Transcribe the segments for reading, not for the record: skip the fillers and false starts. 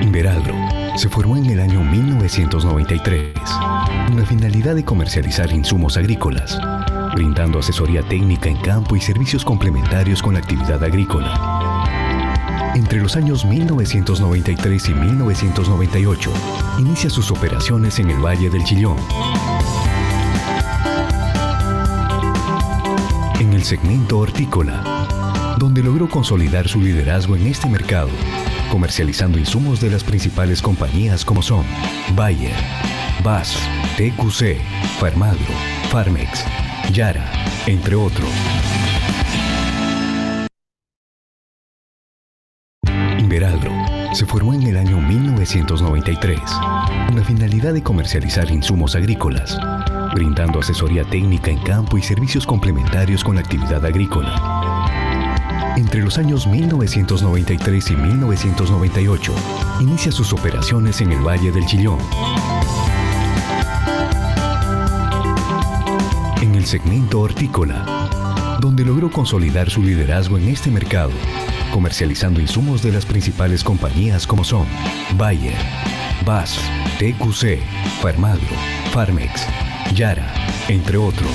Inveralro se formó en el año 1993 con la finalidad de comercializar insumos agrícolas, brindando asesoría técnica en campo y servicios complementarios con la actividad agrícola. Entre los años 1993 y 1998, inicia sus operaciones en el Valle del Chillón. En el segmento hortícola, donde logró consolidar su liderazgo en este mercado, comercializando insumos de las principales compañías como son Bayer, BASF, TQC, Farmagro, Farmex, Yara, entre otros. Inveralro se formó en el año 1993 con la finalidad de comercializar insumos agrícolas, brindando asesoría técnica en campo y servicios complementarios con la actividad agrícola. Entre los años 1993 y 1998, inicia sus operaciones en el Valle del Chillón. En el segmento hortícola, donde logró consolidar su liderazgo en este mercado, comercializando insumos de las principales compañías como son Bayer, BASF, TQC, Farmagro, Farmex, Yara, entre otros.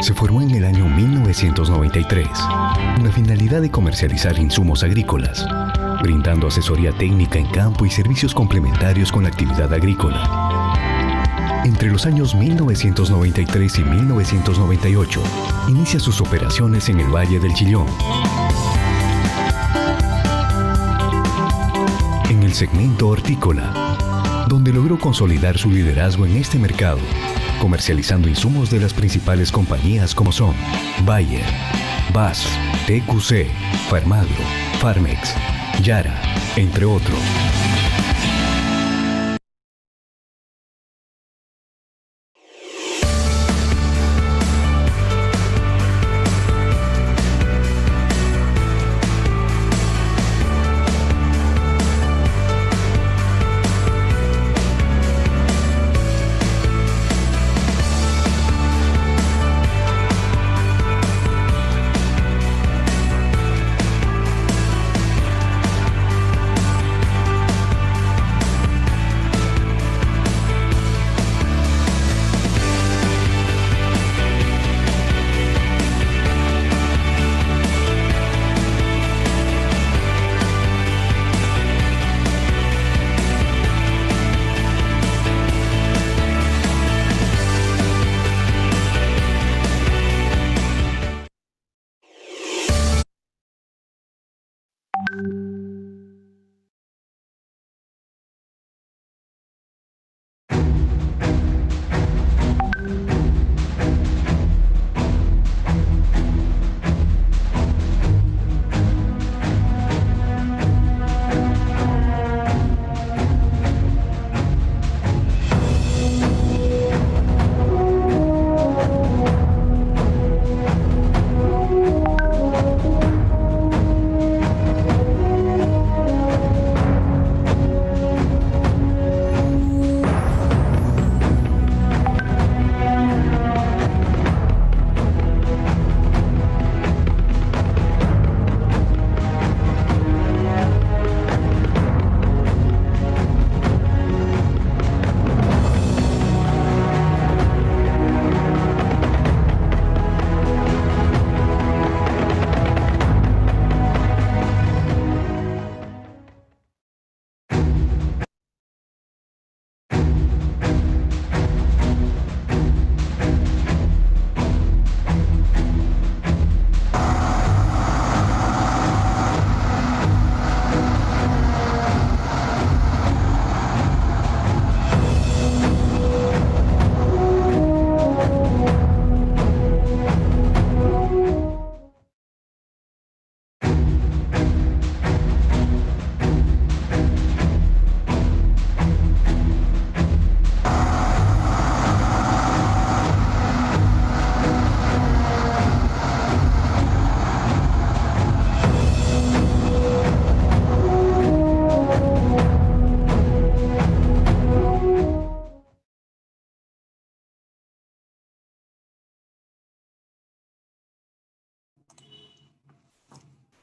Se formó en el año 1993 con la finalidad de comercializar insumos agrícolas, brindando asesoría técnica en campo y servicios complementarios con la actividad agrícola. Entre los años 1993 y 1998, inicia sus operaciones en el Valle del Chillón. En el segmento hortícola, donde logró consolidar su liderazgo en este mercado, comercializando insumos de las principales compañías como son Bayer, BASF, TQC, Farmagro, Farmex, Yara, entre otros.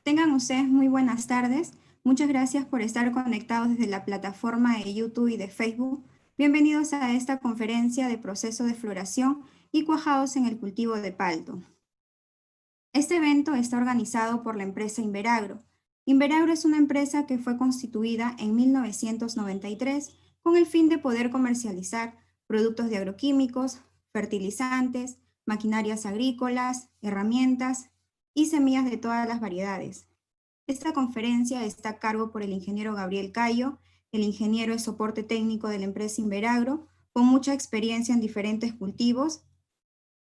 Tengan ustedes muy buenas tardes. Muchas gracias por estar conectados desde la plataforma de YouTube y de Facebook. Bienvenidos a esta conferencia de proceso de floración y cuajados en el cultivo de palto. Este evento está organizado por la empresa Inveragro. Inveragro es una empresa que fue constituida en 1993 con el fin de poder comercializar productos de agroquímicos, fertilizantes, maquinarias agrícolas, herramientas y semillas de todas las variedades. Esta conferencia está a cargo por el ingeniero Gabriel Cayo, el ingeniero de soporte técnico de la empresa Inveragro, con mucha experiencia en diferentes cultivos,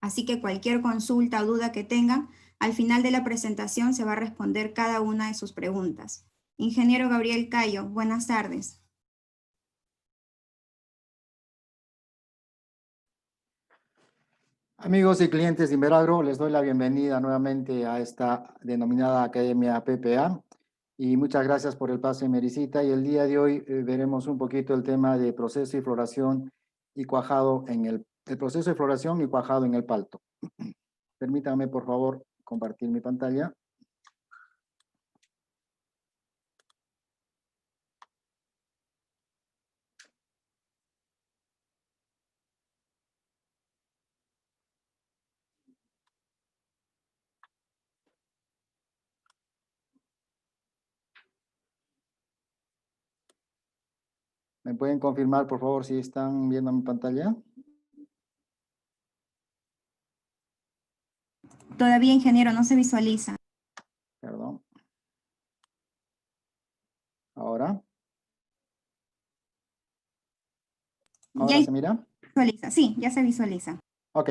así que cualquier consulta o duda que tengan, al final de la presentación se va a responder cada una de sus preguntas. Ingeniero Gabriel Cayo, buenas tardes. Amigos y clientes de Inveragro, les doy la bienvenida nuevamente a esta denominada Academia PPA y muchas gracias por el pase, Mericita. Y el día de hoy veremos un poquito el tema de proceso de floración y cuajado en el proceso de floración y cuajado en el palto. Permítanme, por favor, compartir mi pantalla. ¿Me pueden confirmar, por favor, si están viendo mi pantalla? Todavía, ingeniero, no se visualiza. Perdón. ¿Ahora? ¿Ahora Ya se mira? se visualiza, sí, ya se visualiza. Ok.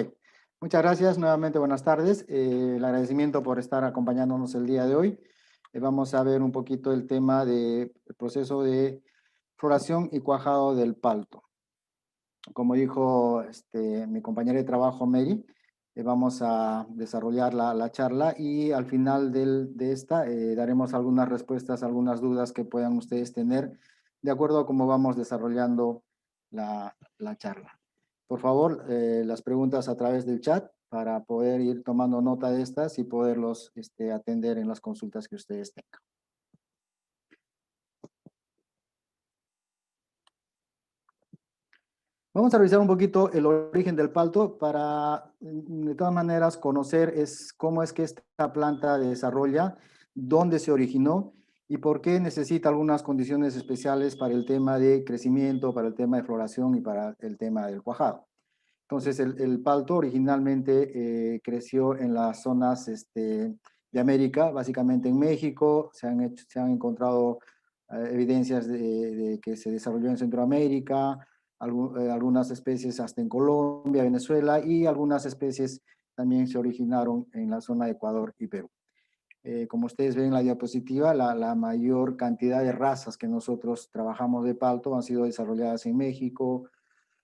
Muchas gracias. Nuevamente, buenas tardes. El agradecimiento por estar acompañándonos el día de hoy. Vamos a ver un poquito el tema del proceso de floración y cuajado del palto. Como dijo mi compañera de trabajo, Mary, vamos a desarrollar la charla y al final de esta daremos algunas respuestas, algunas dudas que puedan ustedes tener de acuerdo a cómo vamos desarrollando la charla. Por favor, las preguntas a través del chat para poder ir tomando nota de estas y poderlos atender en las consultas que ustedes tengan. Vamos a revisar un poquito el origen del palto para, de todas maneras, conocer cómo es que esta planta desarrolla, dónde se originó y por qué necesita algunas condiciones especiales para el tema de crecimiento, para el tema de floración y para el tema del cuajado. Entonces, el palto originalmente creció en las zonas de América, básicamente en México. Se han encontrado evidencias de que se desarrolló en Centroamérica, algunas especies hasta en Colombia, Venezuela, y algunas especies también se originaron en la zona de Ecuador y Perú. Como ustedes ven en la diapositiva, la mayor cantidad de razas que nosotros trabajamos de palto han sido desarrolladas en México,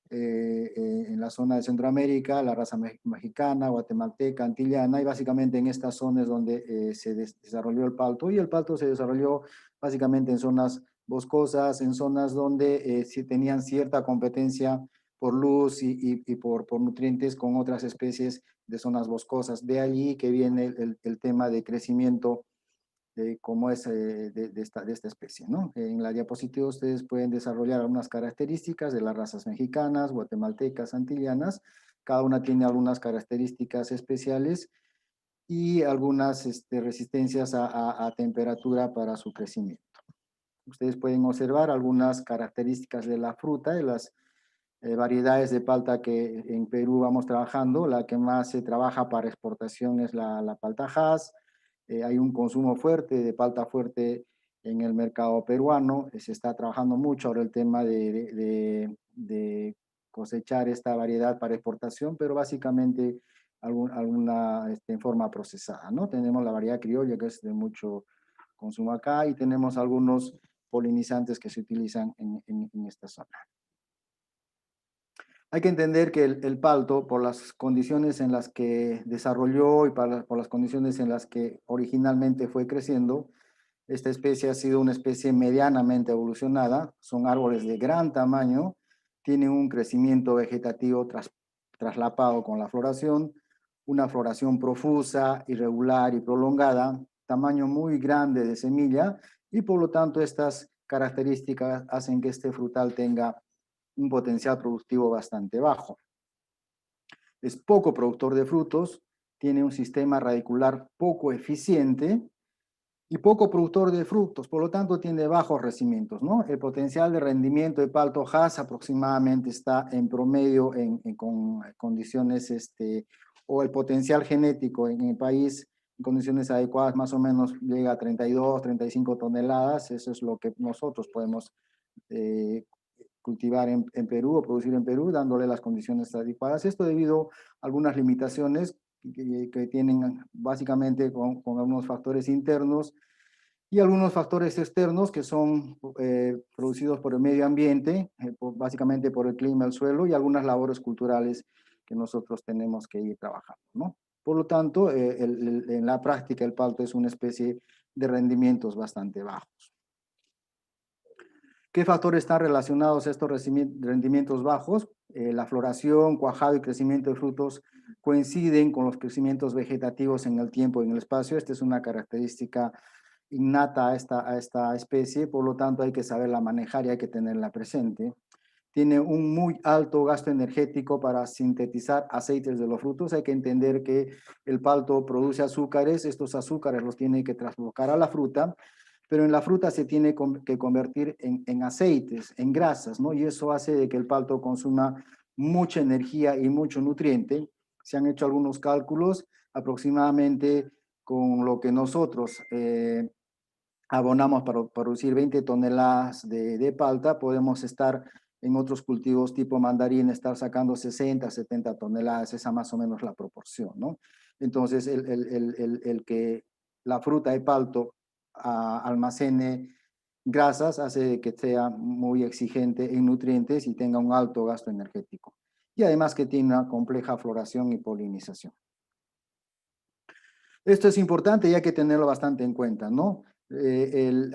en la zona de Centroamérica, la raza mexicana, guatemalteca, antillana, y básicamente en estas zonas donde se desarrolló el palto, y el palto se desarrolló básicamente en zonas boscosas, en zonas donde sí tenían cierta competencia por luz y por nutrientes con otras especies de zonas boscosas. De allí que viene el tema de crecimiento como es de esta especie, ¿no? En la diapositiva ustedes pueden desarrollar algunas características de las razas mexicanas, guatemaltecas, antillanas. Cada una tiene algunas características especiales y algunas resistencias a temperatura para su crecimiento. Ustedes pueden observar algunas características de la fruta, de las variedades de palta que en Perú vamos trabajando. La que más se trabaja para exportación es la palta Hass. Hay un consumo fuerte de palta fuerte en el mercado peruano. Se está trabajando mucho ahora el tema de cosechar esta variedad para exportación, pero básicamente alguna en forma procesada, ¿no? Tenemos la variedad criolla, que es de mucho consumo acá, y tenemos algunos polinizantes que se utilizan en esta zona. Hay que entender que el palto, por las condiciones en las que desarrolló y por las condiciones en las que originalmente fue creciendo, esta especie ha sido una especie medianamente evolucionada. Son árboles de gran tamaño, tienen un crecimiento vegetativo traslapado con la floración, una floración profusa, irregular y prolongada, tamaño muy grande de semilla, y por lo tanto estas características hacen que este frutal tenga un potencial productivo bastante bajo. Es poco productor de frutos, tiene un sistema radicular poco eficiente y poco productor de frutos, por lo tanto tiene bajos rendimientos, ¿no? El potencial de rendimiento de palto Hass aproximadamente está en promedio con condiciones, o el potencial genético en el país en condiciones adecuadas más o menos llega a 32, 35 toneladas. Eso es lo que nosotros podemos cultivar en Perú o producir en Perú, dándole las condiciones adecuadas. Esto debido a algunas limitaciones que tienen básicamente con algunos factores internos y algunos factores externos que son producidos por el medio ambiente, básicamente por el clima, el suelo y algunas labores culturales que nosotros tenemos que ir trabajando, ¿no? Por lo tanto, en la práctica el palto es una especie de rendimientos bastante bajos. ¿Qué factores están relacionados a estos rendimientos bajos? La floración, cuajado y crecimiento de frutos coinciden con los crecimientos vegetativos en el tiempo y en el espacio. Esta es una característica innata a esta especie, por lo tanto hay que saberla manejar y hay que tenerla presente. Tiene un muy alto gasto energético para sintetizar aceites de los frutos. Hay que entender que el palto produce azúcares, estos azúcares los tiene que traslocar a la fruta, pero en la fruta se tiene que convertir en aceites, en grasas, ¿no? Y eso hace de que el palto consuma mucha energía y mucho nutriente. Se han hecho algunos cálculos, aproximadamente con lo que nosotros abonamos para producir 20 toneladas de palta, podemos estar en otros cultivos tipo mandarín, estar sacando 60, 70 toneladas, esa más o menos la proporción, ¿no? Entonces, el que la fruta de palto almacene grasas hace que sea muy exigente en nutrientes y tenga un alto gasto energético. Y además que tiene una compleja floración y polinización. Esto es importante y hay que tenerlo bastante en cuenta, ¿no?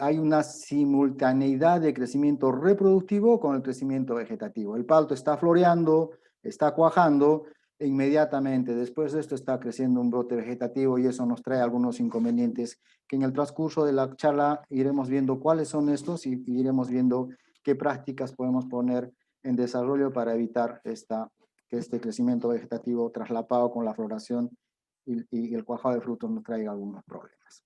Hay una simultaneidad de crecimiento reproductivo con el crecimiento vegetativo. El palto está floreando, está cuajando, e inmediatamente después de esto está creciendo un brote vegetativo y eso nos trae algunos inconvenientes que en el transcurso de la charla iremos viendo cuáles son estos y iremos viendo qué prácticas podemos poner en desarrollo para evitar que este crecimiento vegetativo traslapado con la floración y el cuajado de frutos nos traiga algunos problemas.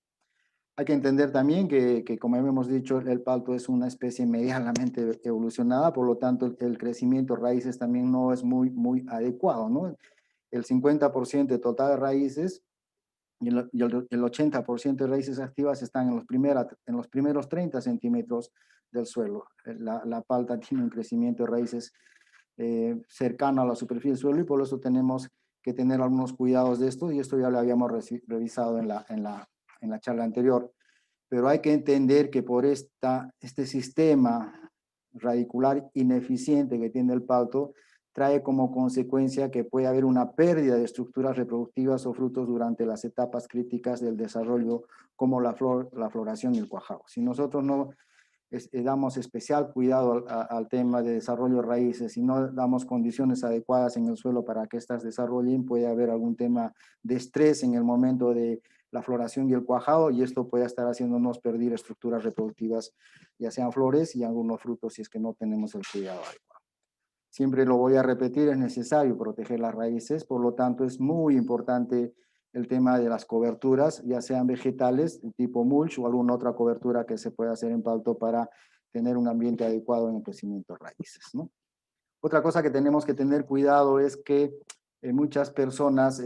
Hay que entender también que como hemos dicho, el palto es una especie medianamente evolucionada, por lo tanto el crecimiento de raíces también no es muy adecuado, ¿no? El 50% de total de raíces y el 80% de raíces activas están en los primeros 30 centímetros del suelo. La palta tiene un crecimiento de raíces cercano a la superficie del suelo y por eso tenemos que tener algunos cuidados de esto y esto ya lo habíamos revisado en la charla anterior. Pero hay que entender que por este sistema radicular ineficiente que tiene el palto, trae como consecuencia que puede haber una pérdida de estructuras reproductivas o frutos durante las etapas críticas del desarrollo, como la floración y el cuajado. Si nosotros no damos especial cuidado al tema de desarrollo de raíces, si no damos condiciones adecuadas en el suelo para que éstas desarrollen, puede haber algún tema de estrés en el momento de la floración y el cuajado, y esto puede estar haciéndonos perder estructuras reproductivas, ya sean flores y algunos frutos, si es que no tenemos el cuidado adecuado. Siempre lo voy a repetir, es necesario proteger las raíces, por lo tanto es muy importante el tema de las coberturas, ya sean vegetales, tipo mulch o alguna otra cobertura que se pueda hacer en palto para tener un ambiente adecuado en el crecimiento de raíces, ¿no? Otra cosa que tenemos que tener cuidado es que muchas personas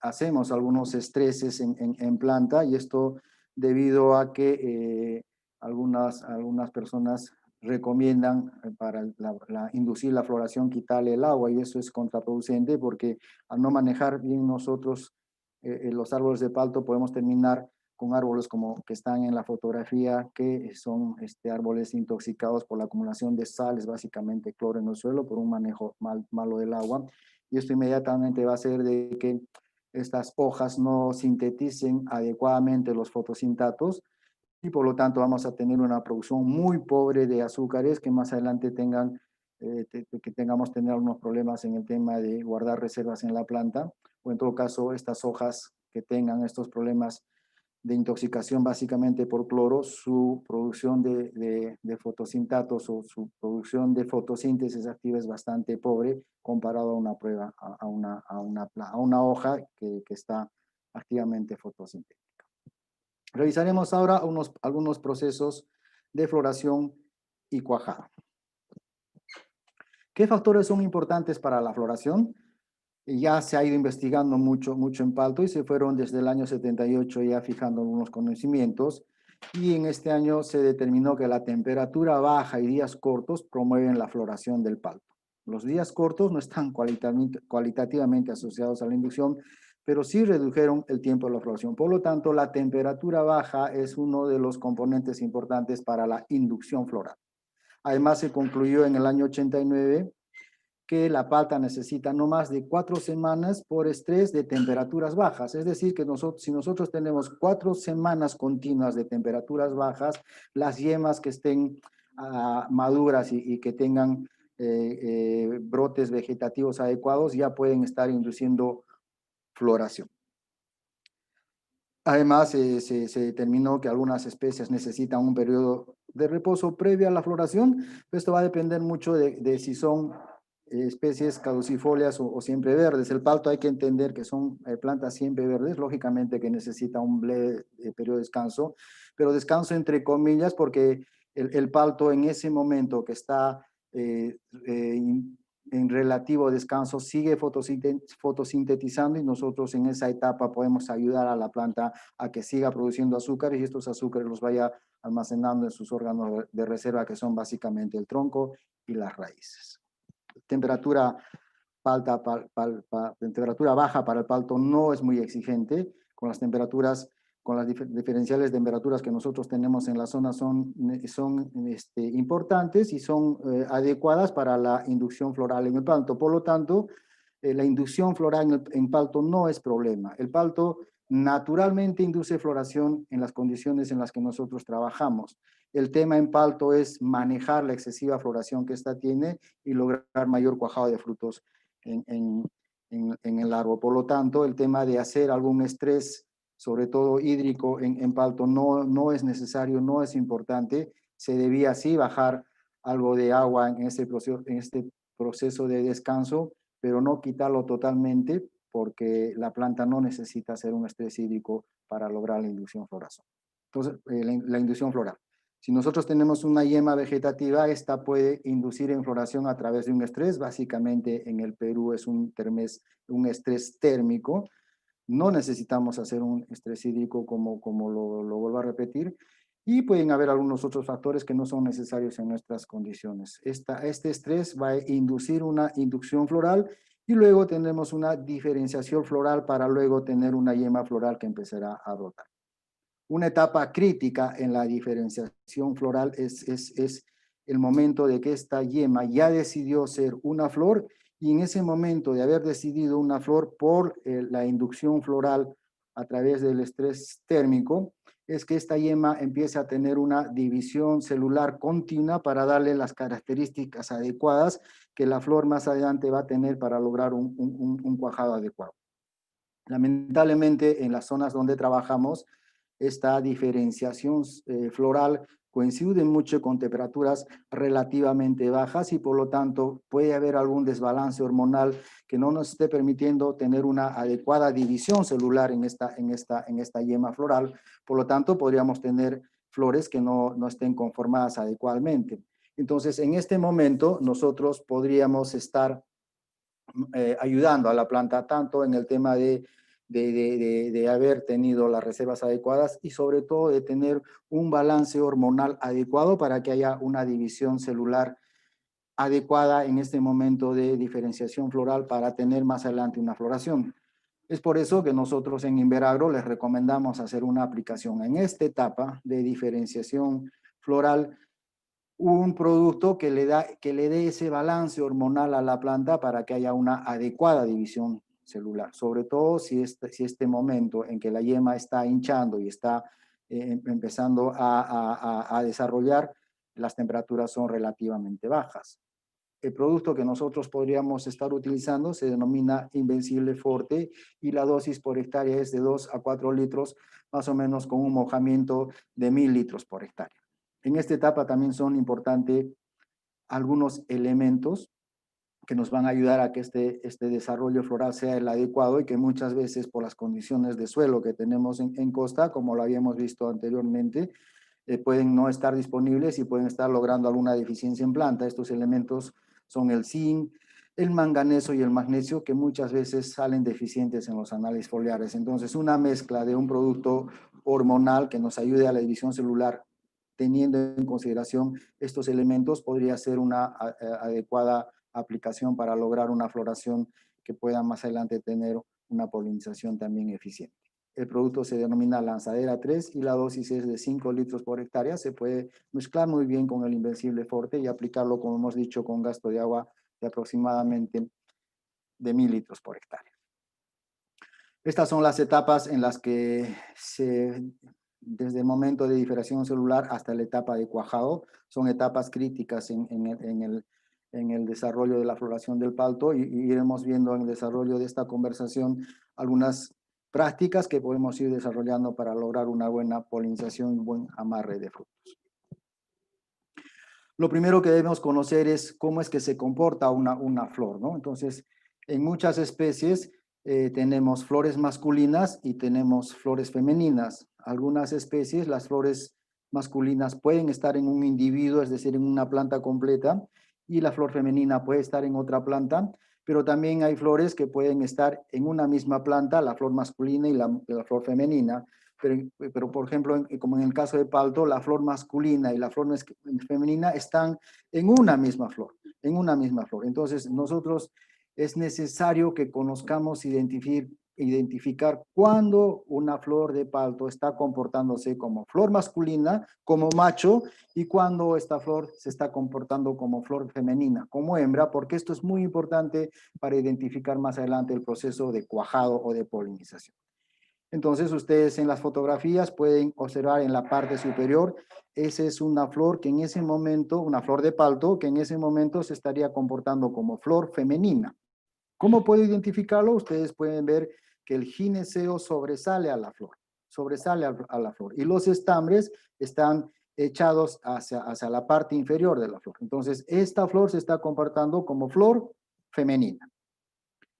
hacemos algunos estreses en planta y esto debido a que algunas personas recomiendan para inducir la floración quitarle el agua y eso es contraproducente porque al no manejar bien nosotros los árboles de palto podemos terminar con árboles como que están en la fotografía, que son árboles intoxicados por la acumulación de sales, básicamente cloro en el suelo, por un manejo malo del agua. Y esto inmediatamente va a hacer de que estas hojas no sinteticen adecuadamente los fotosintatos y por lo tanto vamos a tener una producción muy pobre de azúcares que más adelante tengamos tener algunos problemas en el tema de guardar reservas en la planta o en todo caso estas hojas que tengan estos problemas de intoxicación básicamente por cloro, su producción de fotosintatos o su producción de fotosíntesis activa es bastante pobre comparado a una prueba, a una hoja que está activamente fotosintética. Revisaremos ahora algunos procesos de floración y cuajado. ¿Qué factores son importantes para la floración? Ya se ha ido investigando mucho en palto y se fueron desde el año 78 ya fijando algunos conocimientos y en este año se determinó que la temperatura baja y días cortos promueven la floración del palto. Los días cortos no están cualitativamente asociados a la inducción, pero sí redujeron el tiempo de la floración. Por lo tanto, la temperatura baja es uno de los componentes importantes para la inducción floral. Además, se concluyó en el año 89 que la palta necesita no más de 4 semanas por estrés de temperaturas bajas. Es decir, que si nosotros tenemos 4 semanas continuas de temperaturas bajas, las yemas que estén maduras y que tengan brotes vegetativos adecuados ya pueden estar induciendo floración. Además, se determinó que algunas especies necesitan un periodo de reposo previo a la floración. Esto va a depender mucho de si son especies caducifolias o siempreverdes. El palto hay que entender que son plantas siempreverdes, lógicamente que necesita un breve periodo de descanso, pero descanso entre comillas porque el palto en ese momento que está en relativo descanso sigue fotosintetizando y nosotros en esa etapa podemos ayudar a la planta a que siga produciendo azúcares y estos azúcares los vaya almacenando en sus órganos de reserva que son básicamente el tronco y las raíces. Temperatura temperatura baja para el palto no es muy exigente, con las temperaturas, con las diferenciales de temperaturas que nosotros tenemos en la zona son importantes y son adecuadas para la inducción floral en el palto. Por lo tanto, la inducción floral en palto no es problema. El palto naturalmente induce floración en las condiciones en las que nosotros trabajamos. El tema en palto es manejar la excesiva floración que ésta tiene y lograr mayor cuajado de frutos en el árbol. Por lo tanto, el tema de hacer algún estrés, sobre todo hídrico, en palto no es necesario, no es importante. Se debía sí bajar algo de agua en este proceso de descanso, pero no quitarlo totalmente porque la planta no necesita hacer un estrés hídrico para lograr la inducción floral. Entonces, la inducción floral. Si nosotros tenemos una yema vegetativa, esta puede inducir en floración a través de un estrés. Básicamente en el Perú es un estrés térmico. No necesitamos hacer un estrés hídrico como lo vuelvo a repetir. Y pueden haber algunos otros factores que no son necesarios en nuestras condiciones. Este estrés va a inducir una inducción floral y luego tendremos una diferenciación floral para luego tener una yema floral que empezará a brotar. Una etapa crítica en la diferenciación floral es el momento de que esta yema ya decidió ser una flor y en ese momento de haber decidido una flor por la inducción floral a través del estrés térmico, es que esta yema empieza a tener una división celular continua para darle las características adecuadas que la flor más adelante va a tener para lograr un cuajado adecuado. Lamentablemente, en las zonas donde trabajamos, esta diferenciación floral coincide mucho con temperaturas relativamente bajas y por lo tanto puede haber algún desbalance hormonal que no nos esté permitiendo tener una adecuada división celular en esta yema floral. Por lo tanto, podríamos tener flores que no estén conformadas adecuadamente. Entonces, en este momento, nosotros podríamos estar ayudando a la planta tanto en el tema de haber tenido las reservas adecuadas y sobre todo de tener un balance hormonal adecuado para que haya una división celular adecuada en este momento de diferenciación floral para tener más adelante una floración. Es por eso que nosotros en Inveragro les recomendamos hacer una aplicación en esta etapa de diferenciación floral, un producto que le dé ese balance hormonal a la planta para que haya una adecuada división celular, sobre todo si este momento en que la yema está hinchando y está empezando a desarrollar, las temperaturas son relativamente bajas. El producto que nosotros podríamos estar utilizando se denomina Invencible Forte y la dosis por hectárea es de 2 a 4 litros, más o menos con un mojamiento de 1000 litros por hectárea. En esta etapa también son importantes algunos elementos que nos van a ayudar a que este desarrollo floral sea el adecuado y que muchas veces por las condiciones de suelo que tenemos en costa, como lo habíamos visto anteriormente, pueden no estar disponibles y pueden estar logrando alguna deficiencia en planta. Estos elementos son el zinc, el manganeso y el magnesio, que muchas veces salen deficientes en los análisis foliares. Entonces, una mezcla de un producto hormonal que nos ayude a la división celular, teniendo en consideración estos elementos, podría ser una adecuada aplicación para lograr una floración que pueda más adelante tener una polinización también eficiente. El producto se denomina Lanzadera 3 y la dosis es de 5 litros por hectárea. Se puede mezclar muy bien con el Invencible Forte y aplicarlo, como hemos dicho, con gasto de agua de aproximadamente de 1000 litros por hectárea. Estas son las etapas en las que desde el momento de diferenciación celular hasta la etapa de cuajado, son etapas críticas en el desarrollo de la floración del palto y iremos viendo en el desarrollo de esta conversación algunas prácticas que podemos ir desarrollando para lograr una buena polinización y un buen amarre de frutos. lo primero que debemos conocer es cómo es que se comporta una flor, ¿no? Entonces, en muchas especies tenemos flores masculinas y tenemos flores femeninas. Algunas especies, las flores masculinas pueden estar en un individuo, es decir, en una planta completa, y la flor femenina puede estar en otra planta, pero también hay flores que pueden estar en una misma planta, la flor masculina y la flor femenina. Pero por ejemplo, como en el caso de palto, la flor masculina y la flor femenina están en una misma flor, en una misma flor. Entonces, nosotros es necesario que conozcamos identificar cuándo una flor de palto está comportándose como flor masculina, como macho, y cuándo esta flor se está comportando como flor femenina, como hembra, porque esto es muy importante para identificar más adelante el proceso de cuajado o de polinización. Entonces ustedes en las fotografías pueden observar en la parte superior, esa es una flor que en ese momento, una flor de palto, que en ese momento se estaría comportando como flor femenina. ¿Cómo puedo identificarlo? Ustedes pueden ver que el gineceo sobresale a la flor, sobresale a la flor, y los estambres están echados hacia la parte inferior de la flor. Entonces esta flor se está comportando como flor femenina.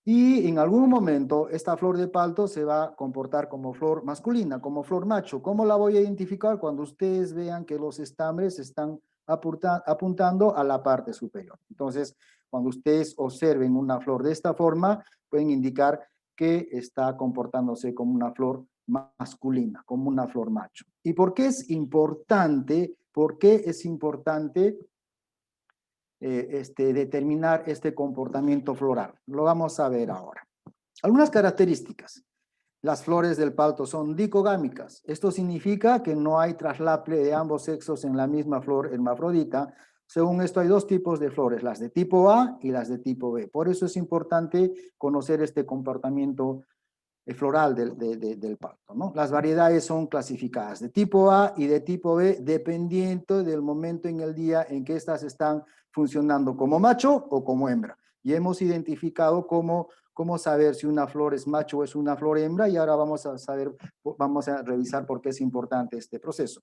Y en algún momento esta flor de palto se va a comportar como flor masculina, como flor macho. ¿Cómo la voy a identificar? Cuando ustedes vean que los estambres están apuntando a la parte superior. Entonces, cuando ustedes observen una flor de esta forma, pueden indicar que está comportándose como una flor masculina, como una flor macho. ¿Y por qué es importante? ¿Por qué es importante determinar este comportamiento floral? Lo vamos a ver ahora. Algunas características. Las flores del palto son dicogámicas. Esto significa que no hay traslaple de ambos sexos en la misma flor hermafrodita. Según esto hay dos tipos de flores, las de tipo A y las de tipo B. Por eso es importante conocer este comportamiento floral del palto, ¿no? Las variedades son clasificadas de tipo A y de tipo B dependiendo del momento en el día en que estas están funcionando como macho o como hembra. Y hemos identificado cómo saber si una flor es macho o es una flor hembra, y ahora vamos a revisar por qué es importante este proceso.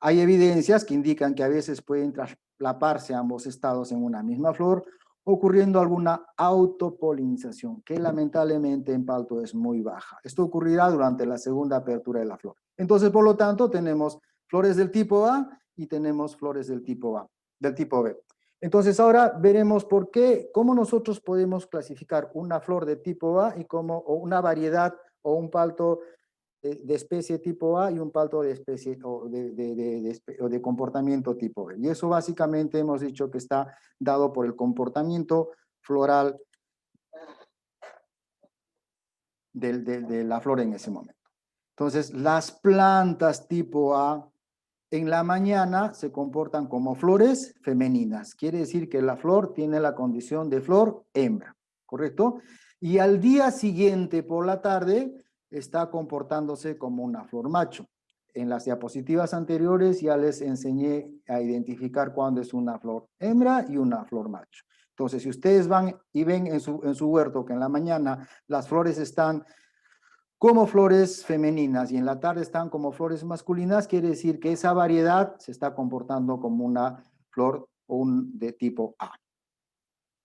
Hay evidencias que indican que a veces pueden traslaparse ambos estados en una misma flor, ocurriendo alguna autopolinización, que lamentablemente en palto es muy baja. Esto ocurrirá durante la segunda apertura de la flor. Entonces, por lo tanto, tenemos flores del tipo A y tenemos flores del tipo B. Entonces, ahora veremos cómo nosotros podemos clasificar una flor de tipo A o una variedad o un palto de especie tipo A y un palto de especie o de comportamiento tipo B. Y eso básicamente hemos dicho que está dado por el comportamiento floral de la flor en ese momento. Entonces, las plantas tipo A en la mañana se comportan como flores femeninas. Quiere decir que la flor tiene la condición de flor hembra, ¿correcto? Y al día siguiente por la tarde está comportándose como una flor macho. En las diapositivas anteriores ya les enseñé a identificar cuándo es una flor hembra y una flor macho. Entonces, si ustedes van y ven en su huerto que en la mañana las flores están como flores femeninas y en la tarde están como flores masculinas, quiere decir que esa variedad se está comportando como una flor de tipo A.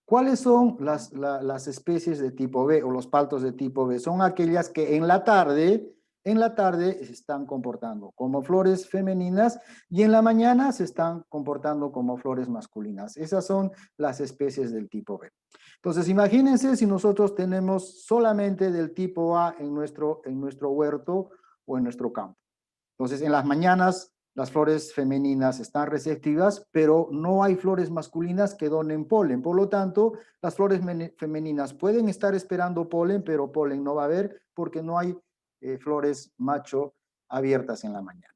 ¿Cuáles son las especies de tipo B o los paltos de tipo B? Son aquellas que en la tarde se están comportando como flores femeninas y en la mañana se están comportando como flores masculinas. Esas son las especies del tipo B. Entonces, imagínense si nosotros tenemos solamente del tipo A en nuestro huerto o en nuestro campo. Entonces, en las mañanas las flores femeninas están receptivas, pero no hay flores masculinas que donen polen. Por lo tanto, las flores femeninas pueden estar esperando polen, pero polen no va a haber porque no hay flores macho abiertas en la mañana.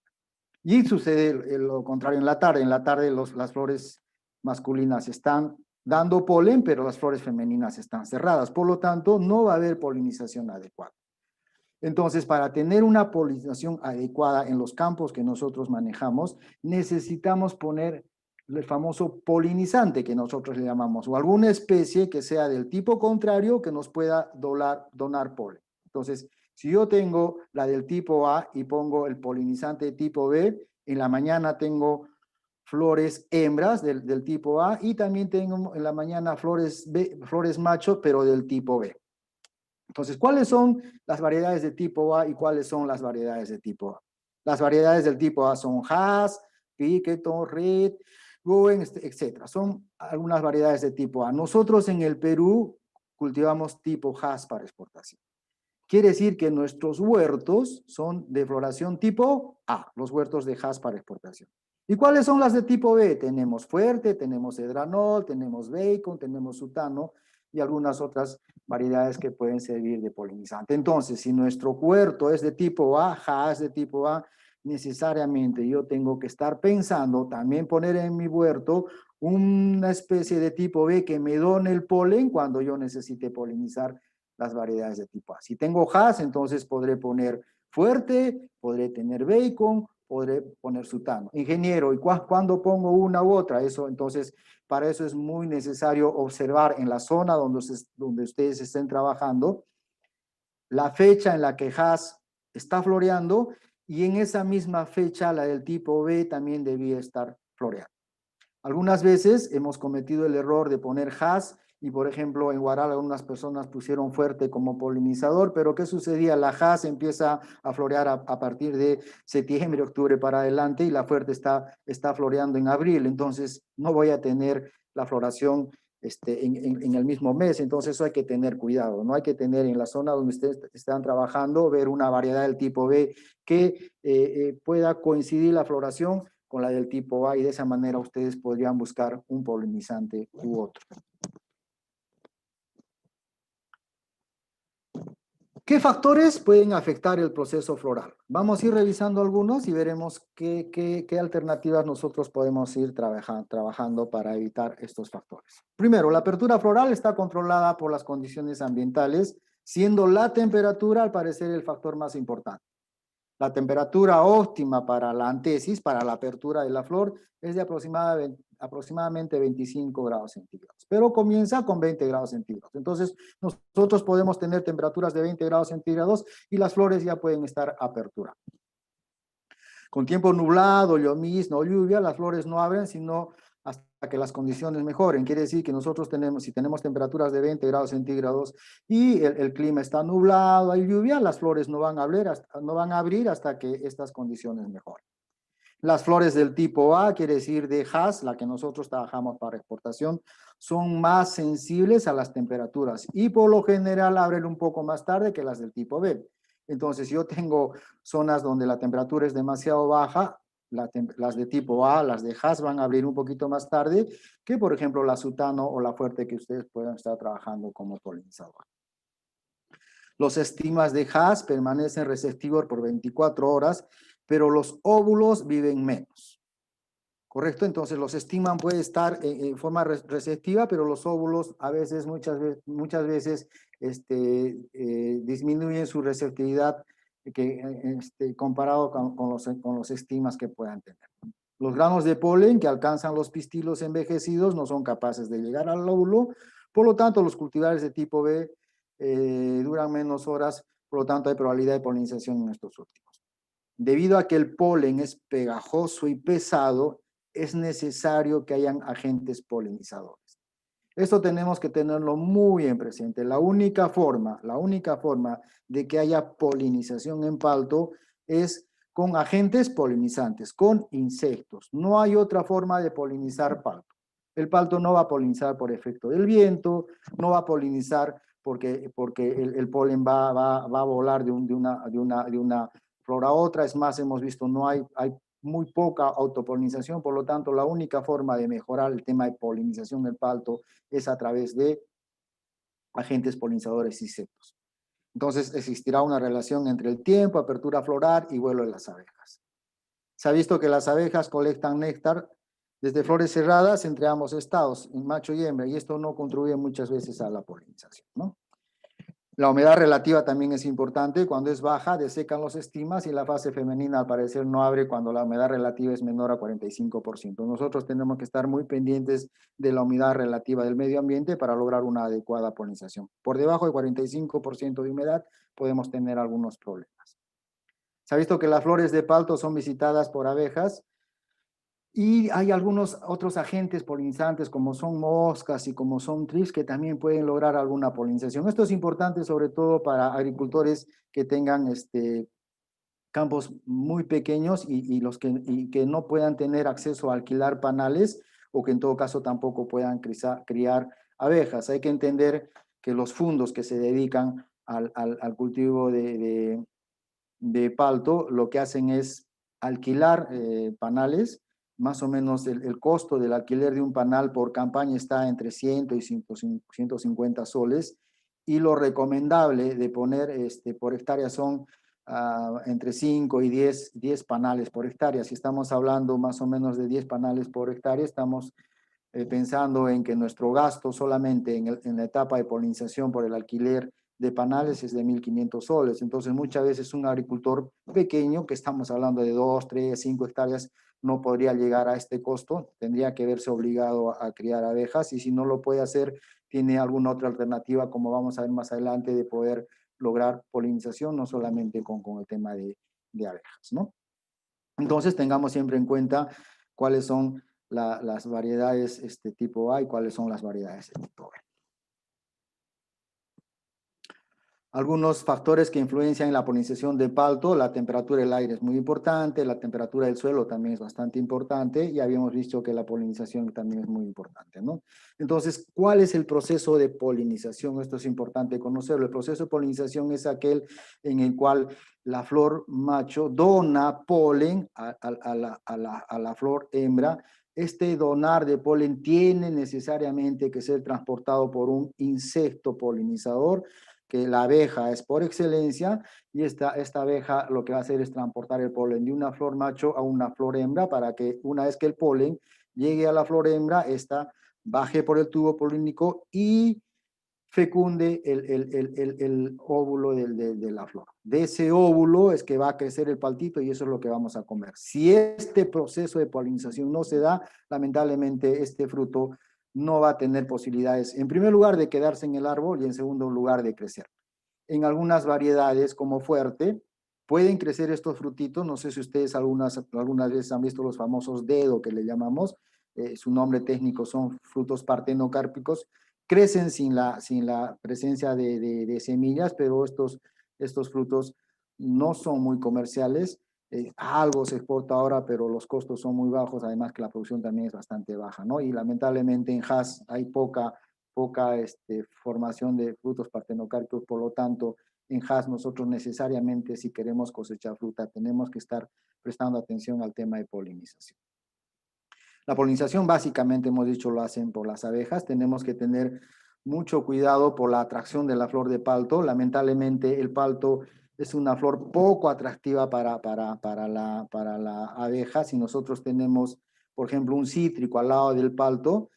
Y sucede lo contrario en la tarde. En la tarde las flores masculinas están dando polen, pero las flores femeninas están cerradas. Por lo tanto, no va a haber polinización adecuada. Entonces, para tener una polinización adecuada en los campos que nosotros manejamos, necesitamos poner el famoso polinizante que nosotros le llamamos, o alguna especie que sea del tipo contrario que nos pueda donar polen. Entonces, si yo tengo la del tipo A y pongo el polinizante de tipo B, en la mañana tengo flores hembras del tipo A, y también tengo en la mañana flores macho, pero del tipo B. Entonces, ¿cuáles son las variedades de tipo A y cuáles son las variedades de tipo A? Las variedades del tipo A son Hass, Picketon, Reed, Goen, etc. Son algunas variedades de tipo A. Nosotros en el Perú cultivamos tipo Hass para exportación. Quiere decir que nuestros huertos son de floración tipo A, los huertos de Hass para exportación. ¿Y cuáles son las de tipo B? Tenemos Fuerte, tenemos Edranol, tenemos Bacon, tenemos Sutano y algunas otras variedades que pueden servir de polinizante. Entonces, si nuestro huerto es de tipo A, Hass de tipo A, necesariamente yo tengo que estar pensando también poner en mi huerto una especie de tipo B que me done el polen cuando yo necesite polinizar las variedades de tipo A. Si tengo Hass, entonces podré poner Fuerte, podré tener Bacon, podré poner Sutano. Ingeniero, ¿y cuándo pongo una u otra? Eso, entonces, para eso es muy necesario observar en la zona donde ustedes estén trabajando la fecha en la que Hass está floreando, y en esa misma fecha la del tipo B también debía estar floreando. Algunas veces hemos cometido el error de poner Hass y, por ejemplo, en Huaral algunas personas pusieron Fuerte como polinizador, pero ¿qué sucedía? La Hass empieza a florear a partir de septiembre, octubre para adelante, y la Fuerte está floreando en abril, entonces no voy a tener la floración en el mismo mes. Entonces eso hay que tener cuidado, no hay que tener en la zona donde ustedes están trabajando, ver una variedad del tipo B que pueda coincidir la floración con la del tipo A, y de esa manera ustedes podrían buscar un polinizante u otro. ¿Qué factores pueden afectar el proceso floral? Vamos a ir revisando algunos y veremos qué alternativas nosotros podemos ir trabajando para evitar estos factores. Primero, la apertura floral está controlada por las condiciones ambientales, siendo la temperatura al parecer el factor más importante. La temperatura óptima para la antesis, para la apertura de la flor, es de aproximadamente 25 grados centígrados, pero comienza con 20 grados centígrados. Entonces, nosotros podemos tener temperaturas de 20 grados centígrados y las flores ya pueden estar apertura. Con tiempo nublado, llovizna o lluvia, las flores no abren sino hasta que las condiciones mejoren. Quiere decir que nosotros si tenemos temperaturas de 20 grados centígrados y el clima está nublado, hay lluvia, las flores no van a abrir hasta que estas condiciones mejoren. Las flores del tipo A, quiere decir de Hass, la que nosotros trabajamos para exportación, son más sensibles a las temperaturas y por lo general abren un poco más tarde que las del tipo B. Entonces, si yo tengo zonas donde la temperatura es demasiado baja, las de tipo A, las de Hass van a abrir un poquito más tarde que, por ejemplo, la Sutano o la Fuerte que ustedes puedan estar trabajando como polinizador. Los estigmas de Hass permanecen receptivos por 24 horas, pero los óvulos viven menos. ¿Correcto? Entonces los estigmas pueden estar en forma receptiva, pero los óvulos a veces, muchas veces disminuyen su receptividad comparado con los estigmas que puedan tener. Los granos de polen que alcanzan los pistilos envejecidos no son capaces de llegar al óvulo, por lo tanto los cultivares de tipo B duran menos horas, por lo tanto hay probabilidad de polinización en estos últimos. Debido a que el polen es pegajoso y pesado, es necesario que hayan agentes polinizadores. Esto tenemos que tenerlo muy en presente. La única forma de que haya polinización en palto es con agentes polinizantes, con insectos. No hay otra forma de polinizar palto. El palto no va a polinizar por efecto del viento, no va a polinizar porque el polen va a volar de una flor a otra. Es más, hemos visto, hay muy poca autopolinización, por lo tanto, la única forma de mejorar el tema de polinización del palto es a través de agentes polinizadores insectos. Entonces, existirá una relación entre el tiempo, apertura floral y vuelo de las abejas. Se ha visto que las abejas colectan néctar desde flores cerradas entre ambos estados, en macho y hembra, y esto no contribuye muchas veces a la polinización, ¿no? La humedad relativa también es importante. Cuando es baja, desecan los estigmas y la fase femenina al parecer no abre cuando la humedad relativa es menor a 45%. Nosotros tenemos que estar muy pendientes de la humedad relativa del medio ambiente para lograr una adecuada polinización. Por debajo de 45% de humedad podemos tener algunos problemas. Se ha visto que las flores de palto son visitadas por abejas Y hay algunos otros agentes polinizantes como son moscas y como son trips que también pueden lograr alguna polinización. Esto es importante sobre todo para agricultores que tengan campos muy pequeños y que no puedan tener acceso a alquilar panales o que en todo caso tampoco puedan criar abejas. Hay que entender que los fundos que se dedican al cultivo de palto lo que hacen es alquilar panales. Más o menos el costo del alquiler de un panal por campaña está entre 100 y 150 soles, y lo recomendable de poner por hectárea son entre 5 y 10 panales por hectárea. Si estamos hablando más o menos de 10 panales por hectárea, estamos pensando en que nuestro gasto solamente en la etapa de polinización por el alquiler de panales es de 1.500 soles. Entonces, muchas veces un agricultor pequeño, que estamos hablando de 2, 3, 5 hectáreas, no podría llegar a este costo, tendría que verse obligado a criar abejas, y si no lo puede hacer, tiene alguna otra alternativa, como vamos a ver más adelante, de poder lograr polinización, no solamente con el tema de abejas, ¿no? Entonces, tengamos siempre en cuenta cuáles son las variedades tipo A y cuáles son las variedades tipo B. Algunos factores que influencian en la polinización de palto: la temperatura del aire es muy importante, la temperatura del suelo también es bastante importante, y habíamos visto que la polinización también es muy importante, ¿no? Entonces, ¿cuál es el proceso de polinización? Esto es importante conocerlo. El proceso de polinización es aquel en el cual la flor macho dona polen a la flor hembra. Este donar de polen tiene necesariamente que ser transportado por un insecto polinizador, que la abeja es por excelencia, y esta abeja lo que va a hacer es transportar el polen de una flor macho a una flor hembra, para que una vez que el polen llegue a la flor hembra, esta baje por el tubo polínico y fecunde el óvulo de la flor. De ese óvulo es que va a crecer el paltito, y eso es lo que vamos a comer. Si este proceso de polinización no se da, lamentablemente este fruto no va a tener posibilidades, en primer lugar, de quedarse en el árbol, y en segundo lugar, de crecer. En algunas variedades, como fuerte, pueden crecer estos frutitos. No sé si ustedes algunas veces han visto los famosos dedo, que le llamamos. Su nombre técnico son frutos partenocárpicos. Crecen sin la presencia de semillas, pero estos frutos no son muy comerciales. Algo se exporta ahora, pero los costos son muy bajos, además que la producción también es bastante baja, ¿no? Y lamentablemente en Hass hay poca formación de frutos partenocárpicos. Por lo tanto, en Hass nosotros necesariamente, si queremos cosechar fruta, tenemos que estar prestando atención al tema de polinización. La polinización básicamente, hemos dicho, lo hacen por las abejas. Tenemos que tener mucho cuidado por la atracción de la flor de palto. Lamentablemente el palto es una flor poco atractiva para la abeja. Si nosotros tenemos, por ejemplo, un cítrico al lado del palto,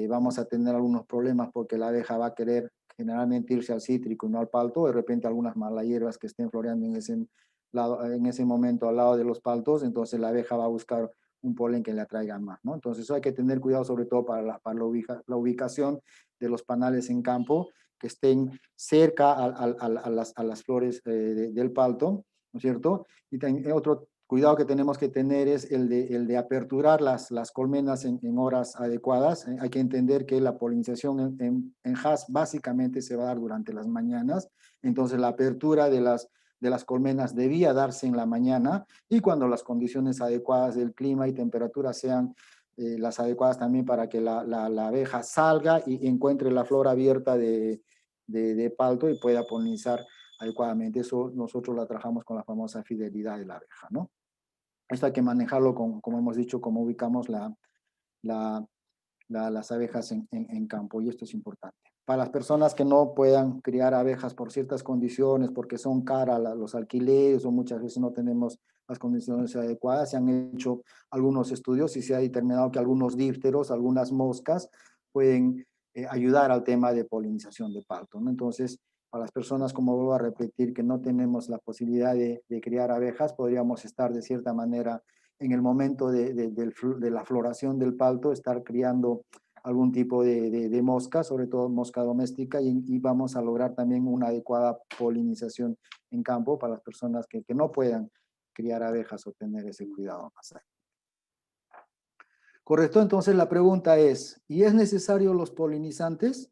vamos a tener algunos problemas, porque la abeja va a querer generalmente irse al cítrico y no al palto. De repente algunas malas hierbas que estén floreando en ese momento al lado de los paltos, entonces la abeja va a buscar un polen que le atraiga más, ¿no? Entonces eso hay que tener cuidado, sobre todo para la ubicación de los panales en campo, que estén cerca a las flores del palto, ¿no es cierto? Y otro cuidado que tenemos que tener es el de aperturar las colmenas en horas adecuadas. Hay que entender que la polinización en Hass básicamente se va a dar durante las mañanas. Entonces la apertura de las colmenas debía darse en la mañana, y cuando las condiciones adecuadas del clima y temperatura sean las adecuadas también, para que la abeja salga y encuentre la flor abierta de palto y pueda polinizar adecuadamente. Eso nosotros la trabajamos con la famosa fidelidad de la abeja, ¿no? Esto hay que manejarlo como hemos dicho, como ubicamos las abejas en campo, y esto es importante. Para las personas que no puedan criar abejas por ciertas condiciones, porque son caras los alquileres, o muchas veces no tenemos las condiciones adecuadas, se han hecho algunos estudios y se ha determinado que algunos dípteros, algunas moscas, pueden ayudar al tema de polinización de palto, ¿no? Entonces, para las personas, como vuelvo a repetir, que no tenemos la posibilidad de criar abejas, podríamos estar de cierta manera en el momento de la floración del palto, estar criando algún tipo de mosca, sobre todo mosca doméstica, y vamos a lograr también una adecuada polinización en campo para las personas que no puedan criar abejas o tener ese cuidado más allá. ¿Correcto? Entonces la pregunta es, ¿y es necesario los polinizantes?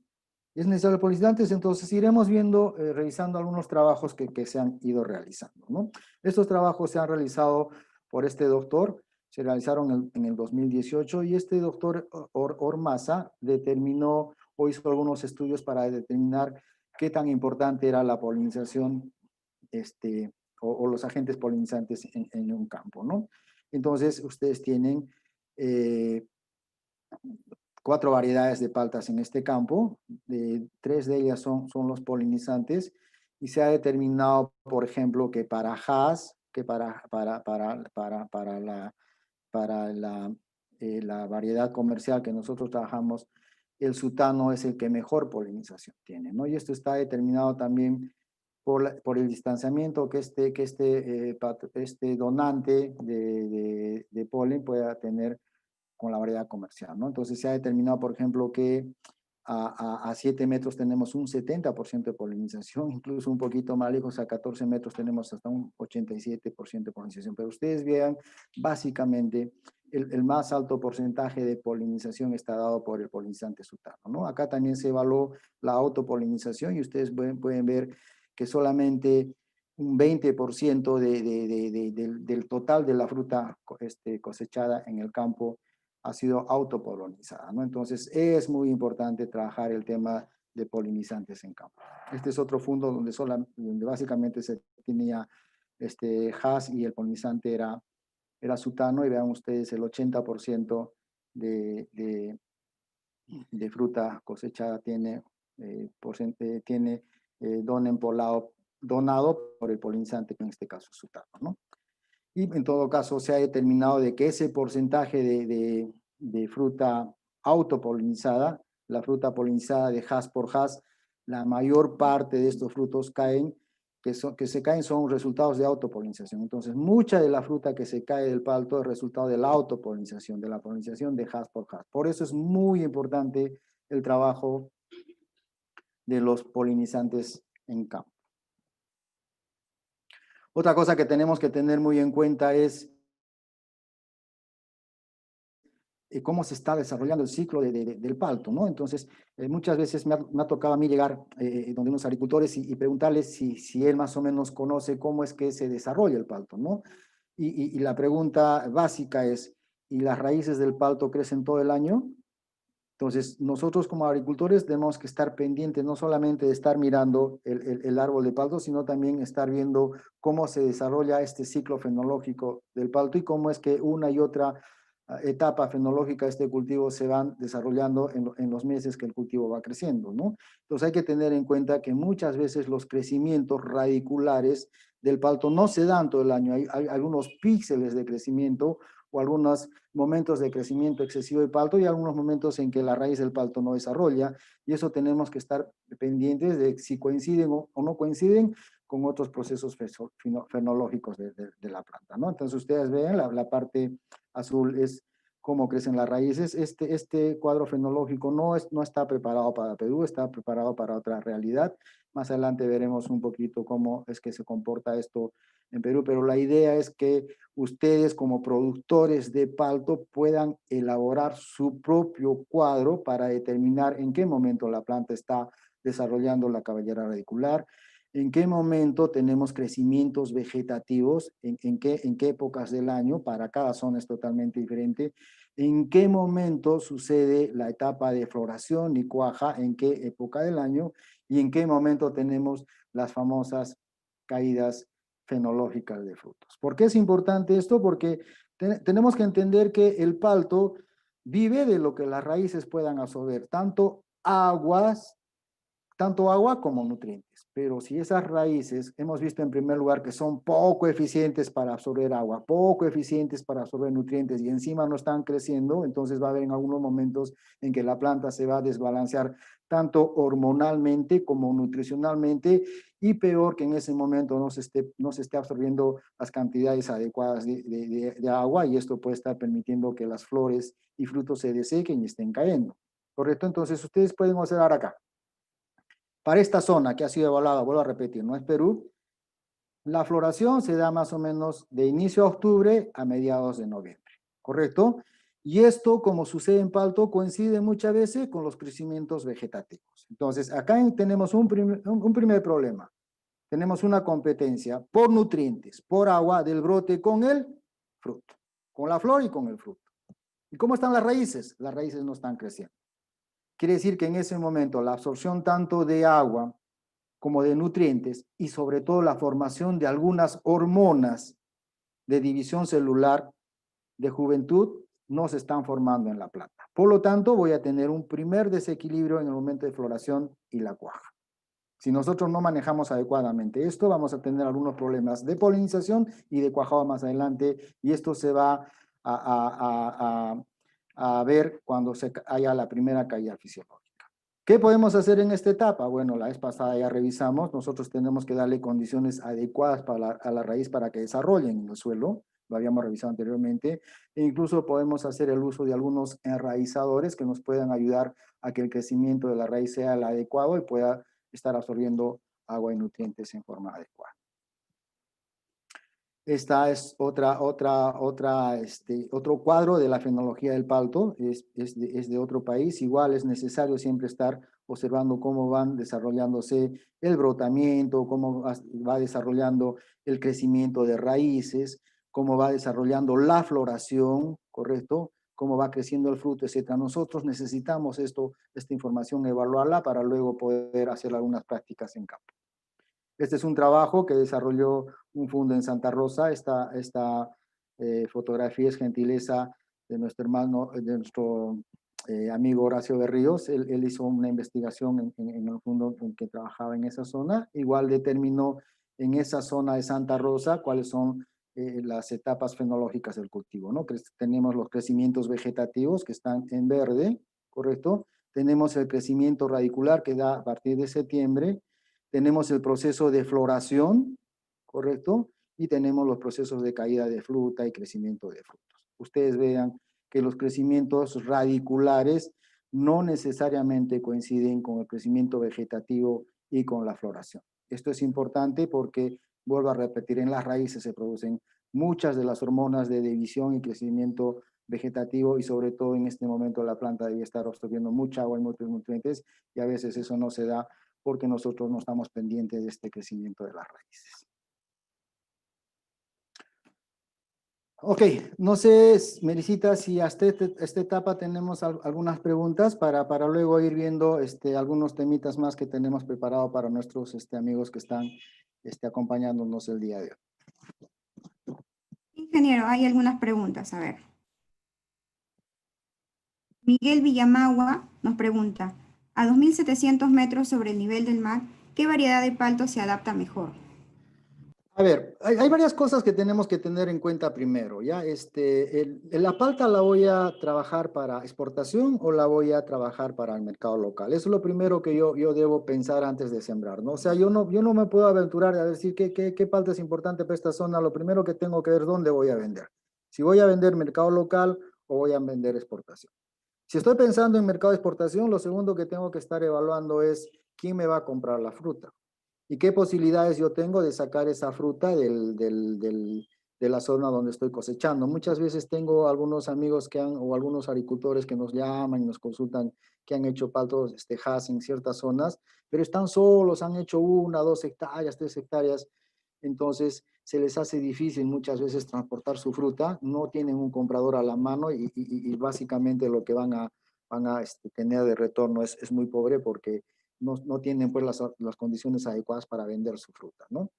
¿Es necesario los polinizantes? Entonces iremos viendo, revisando algunos trabajos que se han ido realizando, ¿no? Estos trabajos se han realizado por este doctor, se realizaron en el 2018 y este doctor Ormaza determinó o hizo algunos estudios para determinar qué tan importante era la polinización o los agentes polinizantes en un campo, ¿no? Entonces ustedes tienen 4 variedades de paltas en este campo, 3 de ellas son los polinizantes, y se ha determinado, por ejemplo, que para Hass, que la variedad comercial que nosotros trabajamos, el sutano es el que mejor polinización tiene, ¿no? Y esto está determinado también por el distanciamiento que este donante de polen pueda tener con la variedad comercial, ¿no? Entonces se ha determinado, por ejemplo, que a 7 metros tenemos un 70% de polinización, incluso un poquito más lejos, a 14 metros tenemos hasta un 87% de polinización. Pero ustedes vean, básicamente, el más alto porcentaje de polinización está dado por el polinizante sutano, ¿no? Acá también se evaluó la autopolinización y ustedes pueden ver que solamente un 20% del total de la fruta cosechada en el campo ha sido autopolinizada, ¿no? Entonces es muy importante trabajar el tema de polinizantes en campo. Este es otro fondo donde básicamente se tenía Hass y el polinizante era sutano, y vean ustedes el 80% de fruta cosechada tiene donado por el polinizante, que en este caso es sutano, ¿no? Y en todo caso se ha determinado de que ese porcentaje de fruta autopolinizada, la fruta polinizada de Hass por Hass, la mayor parte de estos frutos que se caen son resultados de autopolinización. Entonces, mucha de la fruta que se cae del palto es resultado de la autopolinización, de la polinización de Hass por Hass. Por eso es muy importante el trabajo de los polinizantes en campo. Otra cosa que tenemos que tener muy en cuenta es cómo se está desarrollando el ciclo del palto, ¿no? Entonces, muchas veces me ha tocado a mí llegar donde unos agricultores y preguntarles si él más o menos conoce cómo es que se desarrolla el palto, ¿no? Y la pregunta básica es, ¿y las raíces del palto crecen todo el año? Entonces, nosotros como agricultores tenemos que estar pendientes no solamente de estar mirando el árbol de palto, sino también estar viendo cómo se desarrolla este ciclo fenológico del palto y cómo es que una y otra etapa fenológica de este cultivo se van desarrollando en los meses que el cultivo va creciendo, ¿no? Entonces hay que tener en cuenta que muchas veces los crecimientos radiculares del palto no se dan todo el año. Hay algunos píxeles de crecimiento o algunos momentos de crecimiento excesivo del palto y algunos momentos en que la raíz del palto no desarrolla, y eso tenemos que estar pendientes de si coinciden o no coinciden con otros procesos fenológicos de la planta, ¿no? Entonces ustedes ven, la parte azul es cómo crecen las raíces. Este cuadro fenológico no está preparado para Perú, está preparado para otra realidad. Más adelante veremos un poquito cómo es que se comporta esto en Perú, pero la idea es que ustedes como productores de palto puedan elaborar su propio cuadro para determinar en qué momento la planta está desarrollando la cabellera radicular, en qué momento tenemos crecimientos vegetativos, en qué épocas del año, para cada zona es totalmente diferente, en qué momento sucede la etapa de floración y cuaja, en qué época del año, y en qué momento tenemos las famosas caídas fenológicas de frutos. ¿Por qué es importante esto? Porque tenemos que entender que el palto vive de lo que las raíces puedan absorber, tanto agua como nutrientes. Pero si esas raíces, hemos visto en primer lugar que son poco eficientes para absorber agua, poco eficientes para absorber nutrientes y encima no están creciendo, entonces va a haber en algunos momentos en que la planta se va a desbalancear tanto hormonalmente como nutricionalmente, y peor que en ese momento no se esté absorbiendo las cantidades adecuadas de agua, y esto puede estar permitiendo que las flores y frutos se desequen y estén cayendo. ¿Correcto? Entonces ustedes pueden observar acá. Para esta zona que ha sido evaluada, vuelvo a repetir, no es Perú, la floración se da más o menos de inicio de octubre a mediados de noviembre, ¿correcto? Y esto, como sucede en palto, coincide muchas veces con los crecimientos vegetativos. Entonces, acá tenemos un primer problema. Tenemos una competencia por nutrientes, por agua del brote con el fruto, con la flor y con el fruto. ¿Y cómo están las raíces? Las raíces no están creciendo. Quiere decir que en ese momento la absorción tanto de agua como de nutrientes y sobre todo la formación de algunas hormonas de división celular de juventud no se están formando en la planta. Por lo tanto, voy a tener un primer desequilibrio en el momento de floración y la cuaja. Si nosotros no manejamos adecuadamente esto, vamos a tener algunos problemas de polinización y de cuajado más adelante, y esto se va a ver cuando haya la primera caída fisiológica. ¿Qué podemos hacer en esta etapa? Bueno, la vez pasada ya revisamos, nosotros tenemos que darle condiciones adecuadas a la raíz para que desarrollen en el suelo, lo habíamos revisado anteriormente, e incluso podemos hacer el uso de algunos enraizadores que nos puedan ayudar a que el crecimiento de la raíz sea el adecuado y pueda estar absorbiendo agua y nutrientes en forma adecuada. Esta es otro cuadro de la fenología del palto, es de otro país. Igual es necesario siempre estar observando cómo van desarrollándose el brotamiento, cómo va desarrollando el crecimiento de raíces, cómo va desarrollando la floración, ¿correcto? Cómo va creciendo el fruto, etc. Nosotros necesitamos esta información, evaluarla para luego poder hacer algunas prácticas en campo. Este es un trabajo que desarrolló un fondo en Santa Rosa. Esta fotografía es gentileza de nuestro hermano, de nuestro amigo Horacio Berríos. Él hizo una investigación en el fondo en que trabajaba en esa zona. Igual determinó en esa zona de Santa Rosa cuáles son las etapas fenológicas del cultivo, ¿no? Tenemos los crecimientos vegetativos que están en verde, ¿correcto? Tenemos el crecimiento radicular que da a partir de septiembre. Tenemos el proceso de floración, ¿correcto? Y tenemos los procesos de caída de fruta y crecimiento de frutos. Ustedes vean que los crecimientos radiculares no necesariamente coinciden con el crecimiento vegetativo y con la floración. Esto es importante porque, vuelvo a repetir, en las raíces se producen muchas de las hormonas de división y crecimiento vegetativo, y sobre todo en este momento la planta debe estar absorbiendo mucha agua y muchos nutrientes, y a veces eso no se da porque nosotros no estamos pendientes de este crecimiento de las raíces. Ok, no sé, Merisita, si hasta esta etapa tenemos algunas preguntas para luego ir viendo algunos temitas más que tenemos preparado para nuestros amigos que están acompañándonos el día de hoy. Ingeniero, hay algunas preguntas, a ver. Miguel Villamagua nos pregunta, a 2.700 metros sobre el nivel del mar, ¿qué variedad de palto se adapta mejor? A ver, hay varias cosas que tenemos que tener en cuenta primero, ¿ya? ¿La palta la voy a trabajar para exportación o la voy a trabajar para el mercado local? Eso es lo primero que yo debo pensar antes de sembrar, ¿no? O sea, yo no me puedo aventurar a decir qué palta es importante para esta zona. Lo primero que tengo que ver es dónde voy a vender. Si voy a vender mercado local o voy a vender exportación. Si estoy pensando en mercado de exportación, lo segundo que tengo que estar evaluando es quién me va a comprar la fruta. ¿Y qué posibilidades yo tengo de sacar esa fruta de la zona donde estoy cosechando? Muchas veces tengo algunos amigos o algunos agricultores que nos llaman y nos consultan que han hecho paltos Hass en ciertas zonas, pero están solos, han hecho 1, 2 hectáreas, 3 hectáreas, entonces se les hace difícil muchas veces transportar su fruta, no tienen un comprador a la mano y básicamente lo que van a tener de retorno es muy pobre porque no tienen pues las condiciones adecuadas para vender su fruta, ¿no?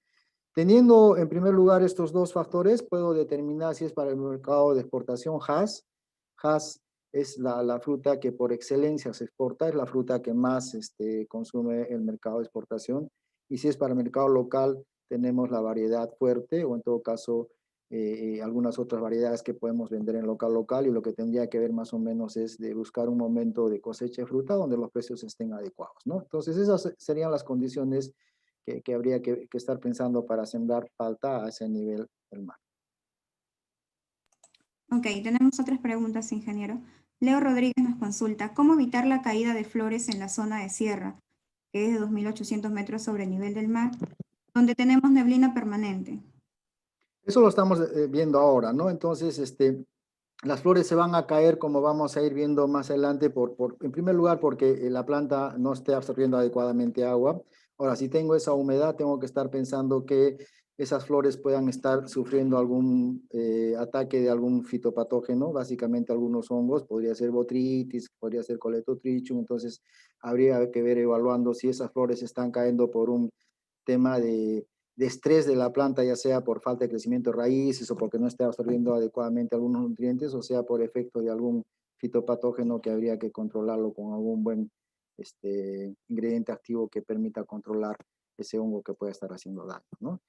Teniendo en primer lugar estos dos factores, puedo determinar si es para el mercado de exportación Hass. Hass es la fruta que por excelencia se exporta, es la fruta que más consume el mercado de exportación. Y si es para el mercado local, tenemos la variedad fuerte, o en todo caso algunas otras variedades que podemos vender en local, y lo que tendría que ver más o menos es de buscar un momento de cosecha de fruta donde los precios estén adecuados, ¿no? Entonces esas serían las condiciones que habría que estar pensando para sembrar palta a ese nivel del mar. Ok, tenemos otras preguntas, ingeniero. Leo Rodríguez nos consulta, ¿cómo evitar la caída de flores en la zona de sierra, que es de 2.800 metros sobre el nivel del mar, donde tenemos neblina permanente? Eso lo estamos viendo ahora, ¿no? Entonces, Las flores se van a caer, como vamos a ir viendo más adelante, en primer lugar porque la planta no esté absorbiendo adecuadamente agua. Ahora, si tengo esa humedad, tengo que estar pensando que esas flores puedan estar sufriendo algún ataque de algún fitopatógeno, básicamente algunos hongos, podría ser botritis, podría ser Coletotrichum, entonces habría que ver evaluando si esas flores están cayendo por un tema de estrés de la planta, ya sea por falta de crecimiento de raíces o porque no esté absorbiendo adecuadamente algunos nutrientes, o sea por efecto de algún fitopatógeno que habría que controlarlo con algún buen ingrediente activo que permita controlar ese hongo que puede estar haciendo daño, ¿no?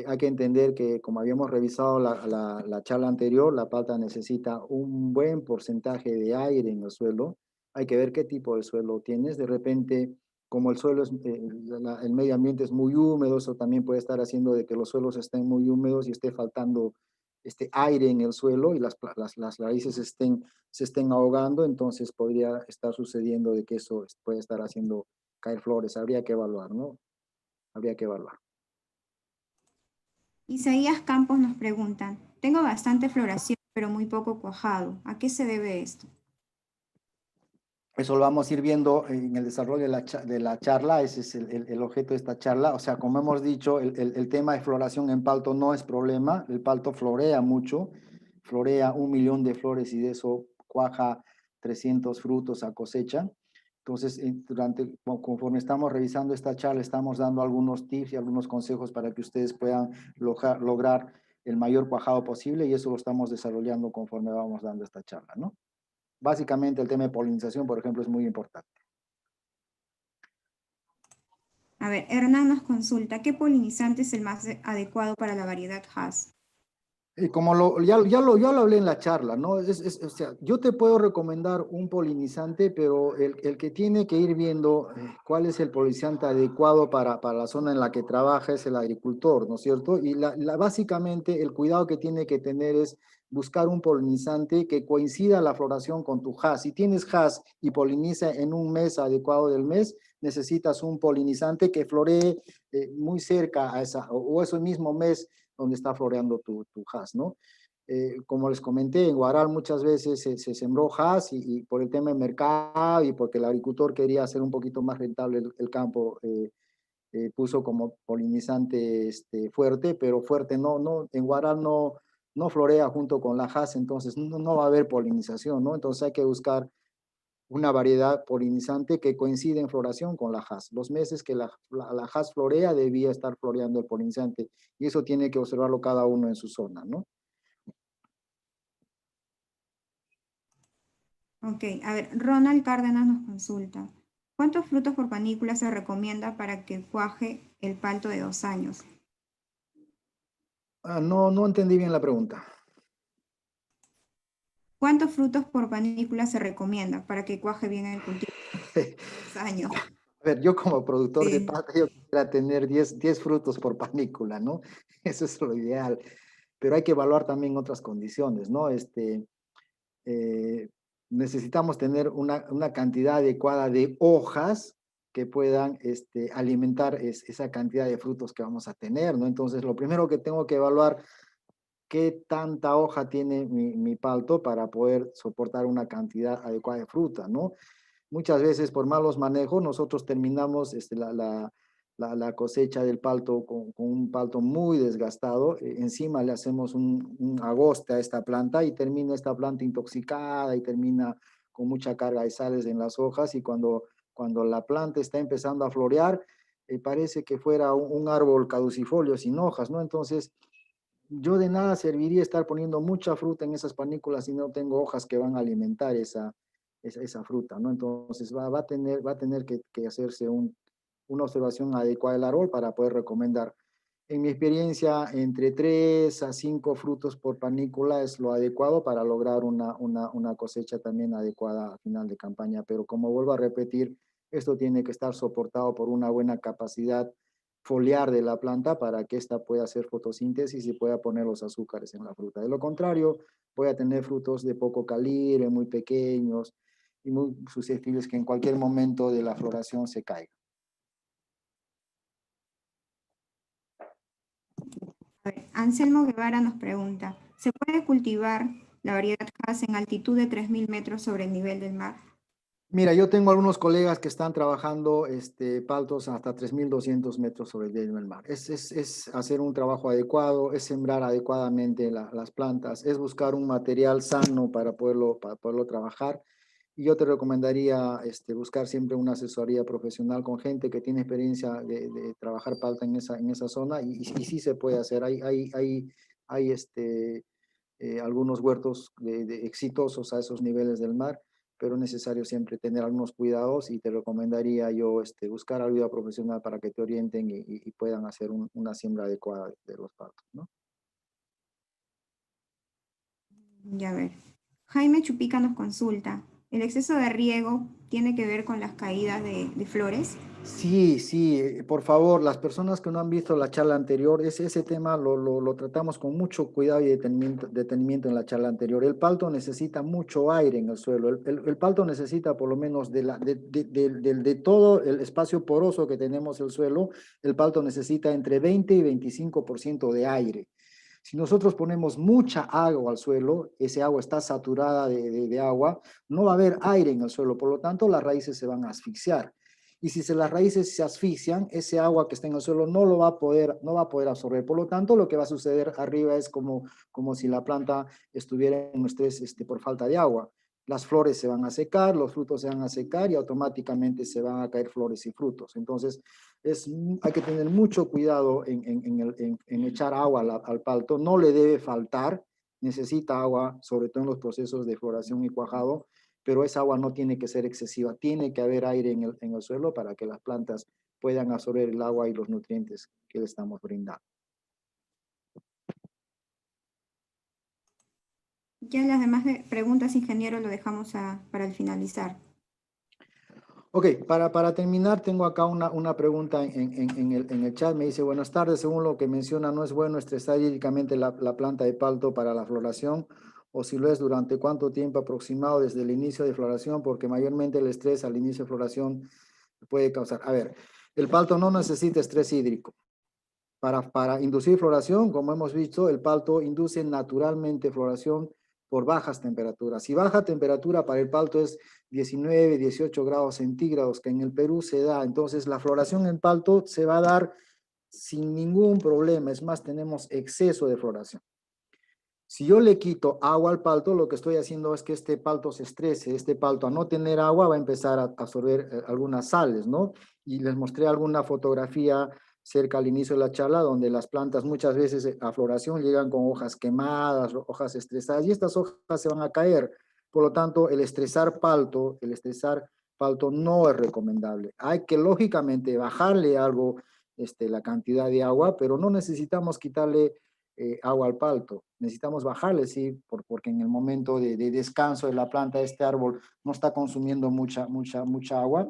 Hay que entender que, como habíamos revisado la charla anterior, la planta necesita un buen porcentaje de aire en el suelo. Hay que ver qué tipo de suelo tienes. De repente, como el suelo el medio ambiente es muy húmedo, eso también puede estar haciendo de que los suelos estén muy húmedos y esté faltando aire en el suelo y las raíces se estén ahogando, entonces podría estar sucediendo de que eso puede estar haciendo caer flores. Habría que evaluar, ¿no? Habría que evaluar. Isaías Campos nos pregunta, tengo bastante floración, pero muy poco cuajado. ¿A qué se debe esto? Eso lo vamos a ir viendo en el desarrollo de la charla, ese es el objeto de esta charla. O sea, como hemos dicho, el tema de floración en palto no es problema, el palto florea mucho, florea 1.000.000 de flores y de eso cuaja 300 frutos a cosecha. Entonces, conforme estamos revisando esta charla, estamos dando algunos tips y algunos consejos para que ustedes puedan lograr el mayor cuajado posible y eso lo estamos desarrollando conforme vamos dando esta charla, ¿no? Básicamente el tema de polinización, por ejemplo, es muy importante. A ver, Hernán nos consulta, ¿qué polinizante es el más adecuado para la variedad Hass? Y como ya lo hablé en la charla, ¿no? O sea, yo te puedo recomendar un polinizante, pero el que tiene que ir viendo cuál es el polinizante adecuado para la zona en la que trabaja es el agricultor, ¿no es cierto? Y básicamente el cuidado que tiene que tener es buscar un polinizante que coincida la floración con tu Hass. Si tienes Hass y poliniza en un mes adecuado del mes, necesitas un polinizante que floree muy cerca a o ese mismo mes donde está floreando tu Hass, ¿no? Como les comenté, en Guaral muchas veces se sembró Hass y por el tema de mercado y porque el agricultor quería hacer un poquito más rentable el campo, puso como polinizante fuerte, pero fuerte en Guaral no florea junto con la Hass, entonces no va a haber polinización, ¿no? Entonces hay que buscar una variedad polinizante que coincide en floración con la Hass. Los meses que la Hass florea debía estar floreando el polinizante y eso tiene que observarlo cada uno en su zona, ¿no? Ok, a ver, Ronald Cárdenas nos consulta, ¿cuántos frutos por panícula se recomienda para que cuaje el palto de 2 años? No entendí bien la pregunta. ¿Cuántos frutos por panícula se recomienda para que cuaje bien el cultivo de 2 años? A ver, yo como productor de Sí. pata, yo quisiera tener 10 frutos por panícula, ¿no? Eso es lo ideal. Pero hay que evaluar también otras condiciones, ¿no? Eh, necesitamos tener una cantidad adecuada de hojas que puedan alimentar esa cantidad de frutos que vamos a tener, ¿no? Entonces, lo primero que tengo que evaluar qué tanta hoja tiene mi palto para poder soportar una cantidad adecuada de fruta, ¿no? Muchas veces por malos manejos nosotros terminamos la cosecha del palto con un palto muy desgastado. Encima le hacemos un agoste a esta planta y termina esta planta intoxicada y termina con mucha carga de sales en las hojas y cuando la planta está empezando a florear, parece que fuera un árbol caducifolio sin hojas, ¿no? Entonces, yo de nada serviría estar poniendo mucha fruta en esas panículas si no tengo hojas que van a alimentar esa fruta, ¿no? Entonces va a tener que hacerse una observación adecuada del árbol para poder recomendar. En mi experiencia, entre 3 a 5 frutos por panícula es lo adecuado para lograr una cosecha también adecuada a final de campaña. Pero como vuelvo a repetir, esto tiene que estar soportado por una buena capacidad foliar de la planta para que ésta pueda hacer fotosíntesis y pueda poner los azúcares en la fruta. De lo contrario, voy a tener frutos de poco calibre, muy pequeños y muy susceptibles que en cualquier momento de la floración se caigan. A ver, Anselmo Guevara nos pregunta, ¿se puede cultivar la variedad Hass en altitud de 3.000 metros sobre el nivel del mar? Mira, yo tengo algunos colegas que están trabajando paltos hasta 3.200 metros sobre el nivel del mar. Es hacer un trabajo adecuado, es sembrar adecuadamente las plantas, es buscar un material sano para poderlo trabajar. Y yo te recomendaría buscar siempre una asesoría profesional con gente que tiene experiencia de trabajar palta en esa zona y sí se puede hacer. Hay algunos huertos exitosos a esos niveles del mar, pero es necesario siempre tener algunos cuidados y te recomendaría yo buscar ayuda profesional para que te orienten y puedan hacer una siembra adecuada de los paltos, ¿no? Ya ver. Jaime Chupica nos consulta. ¿El exceso de riego tiene que ver con las caídas de flores? Sí, sí, por favor, las personas que no han visto la charla anterior, ese tema lo tratamos con mucho cuidado y detenimiento en la charla anterior. El palto necesita mucho aire en el suelo. El palto necesita por lo menos de todo el espacio poroso que tenemos el suelo, el palto necesita entre 20 y 25% de aire. Si nosotros ponemos mucha agua al suelo, ese agua está saturada de agua, no va a haber aire en el suelo, por lo tanto las raíces se van a asfixiar. Y si las raíces se asfixian, ese agua que está en el suelo no va a poder absorber. Por lo tanto, lo que va a suceder arriba es como si la planta estuviera en un estrés por falta de agua. Las flores se van a secar, los frutos se van a secar y automáticamente se van a caer flores y frutos. Entonces, hay que tener mucho cuidado en echar agua al palto. No le debe faltar, necesita agua, sobre todo en los procesos de floración y cuajado, pero esa agua no tiene que ser excesiva, tiene que haber aire en el suelo para que las plantas puedan absorber el agua y los nutrientes que le estamos brindando. Ya las demás preguntas, ingeniero, lo dejamos para el finalizar. Ok, para terminar, tengo acá una pregunta en el chat. Me dice, buenas tardes, según lo que menciona, ¿no es bueno estresar hídricamente la planta de palto para la floración? O si lo es, ¿durante cuánto tiempo aproximado desde el inicio de floración? Porque mayormente el estrés al inicio de floración puede causar. A ver, el palto no necesita estrés hídrico. Para inducir floración, como hemos visto, el palto induce naturalmente floración por bajas temperaturas. Y baja temperatura para el palto es 19, 18 grados centígrados, que en el Perú se da. Entonces, la floración en palto se va a dar sin ningún problema. Es más, tenemos exceso de floración. Si yo le quito agua al palto, lo que estoy haciendo es que este palto se estrese. Este palto, a no tener agua, va a empezar a absorber algunas sales, ¿no? Y les mostré alguna fotografía cerca al inicio de la charla, donde las plantas muchas veces a floración llegan con hojas quemadas, hojas estresadas, y estas hojas se van a caer. Por lo tanto, el estresar palto no es recomendable. Hay que, lógicamente, bajarle algo, la cantidad de agua, pero no necesitamos quitarle agua al palto. Necesitamos bajarle, sí, porque en el momento de descanso de la planta, este árbol no está consumiendo mucha agua,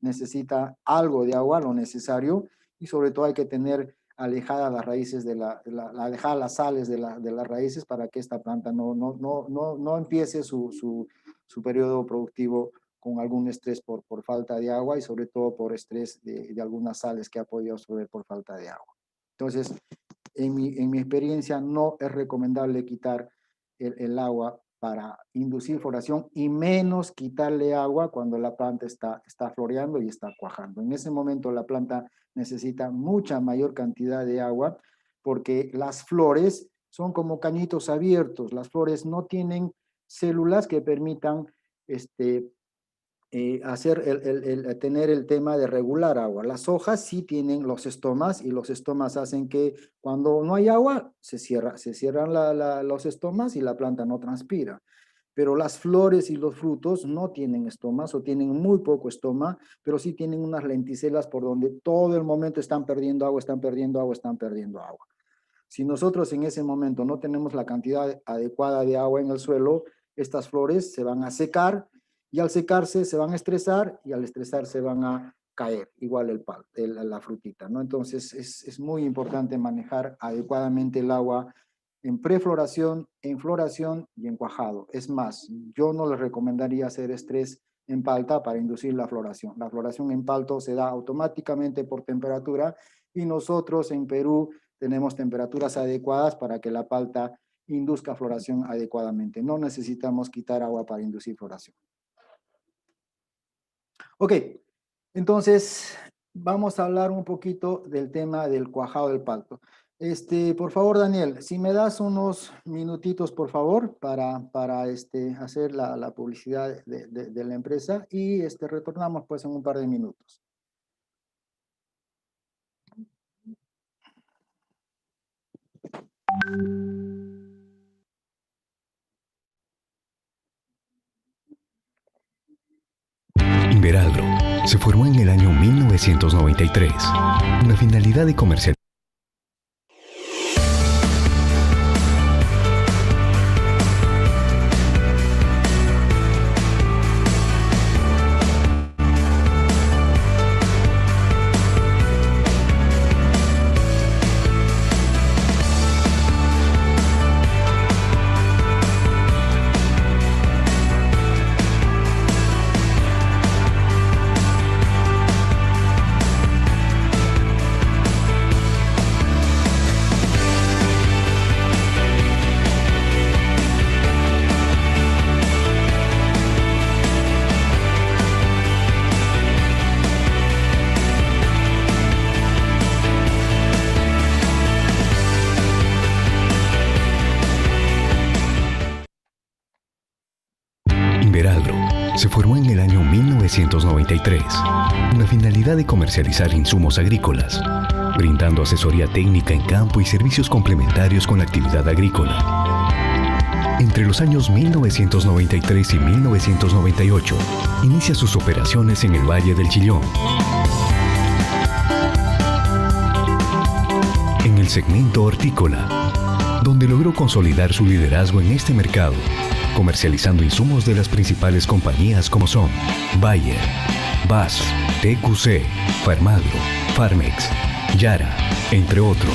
necesita algo de agua, lo necesario, y sobre todo hay que tener alejadas las raíces alejar las sales de las raíces para que esta planta no empiece su periodo productivo con algún estrés por falta de agua y sobre todo por estrés de algunas sales que ha podido absorber por falta de agua. Entonces, en mi experiencia no es recomendable quitar el agua para inducir floración y menos quitarle agua cuando la planta está floreando y está cuajando. En ese momento la planta necesita mucha mayor cantidad de agua porque las flores son como cañitos abiertos. Las flores no tienen células que permitan tener el tema de regular agua. Las hojas sí tienen los estomas y los estomas hacen que cuando no hay agua se cierran los estomas y la planta no transpira. Pero las flores y los frutos no tienen estomas o tienen muy poco estoma, pero sí tienen unas lenticelas por donde todo el momento están perdiendo agua, están perdiendo agua, están perdiendo agua. Si nosotros en ese momento no tenemos la cantidad adecuada de agua en el suelo, estas flores se van a secar y al secarse se van a estresar y al estresarse van a caer, igual la frutita, ¿no? Entonces es muy importante manejar adecuadamente el agua en prefloración, en floración y en cuajado. Es más, yo no les recomendaría hacer estrés en palta para inducir la floración. La floración en palto se da automáticamente por temperatura y nosotros en Perú tenemos temperaturas adecuadas para que la palta induzca floración adecuadamente. No necesitamos quitar agua para inducir floración. Ok, entonces vamos a hablar un poquito del tema del cuajado del palto. Por favor, Daniel, si me das unos minutitos, por favor, para hacer la publicidad de la empresa y retornamos pues en un par de minutos. Inveragro se formó en el año 1993 con la finalidad de comercializar. Inveragro se formó en el año 1993 con la finalidad de comercializar insumos agrícolas, brindando asesoría técnica en campo y servicios complementarios con la actividad agrícola. Entre los años 1993 y 1998, inicia sus operaciones en el Valle del Chillón. En el segmento hortícola, donde logró consolidar su liderazgo en este mercado, comercializando insumos de las principales compañías como son Bayer, BASF, TQC, Farmagro, Farmex, Yara, entre otros.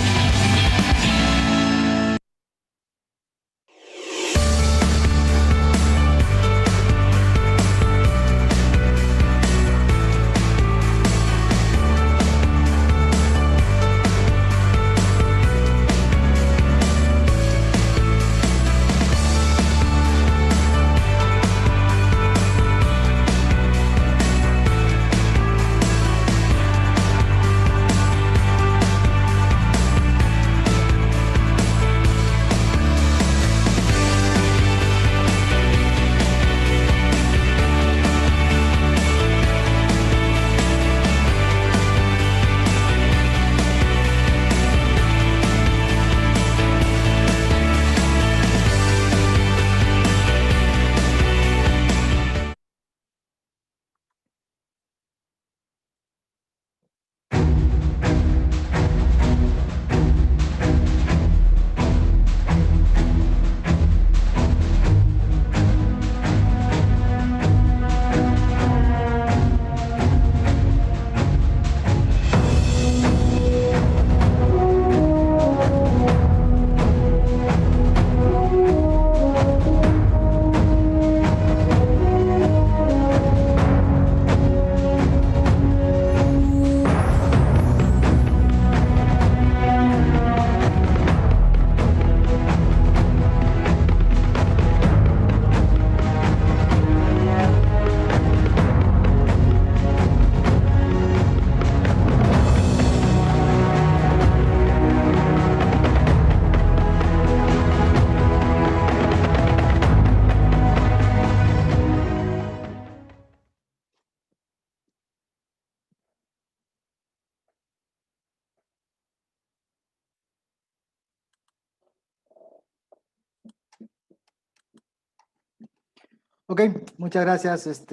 Ok, muchas gracias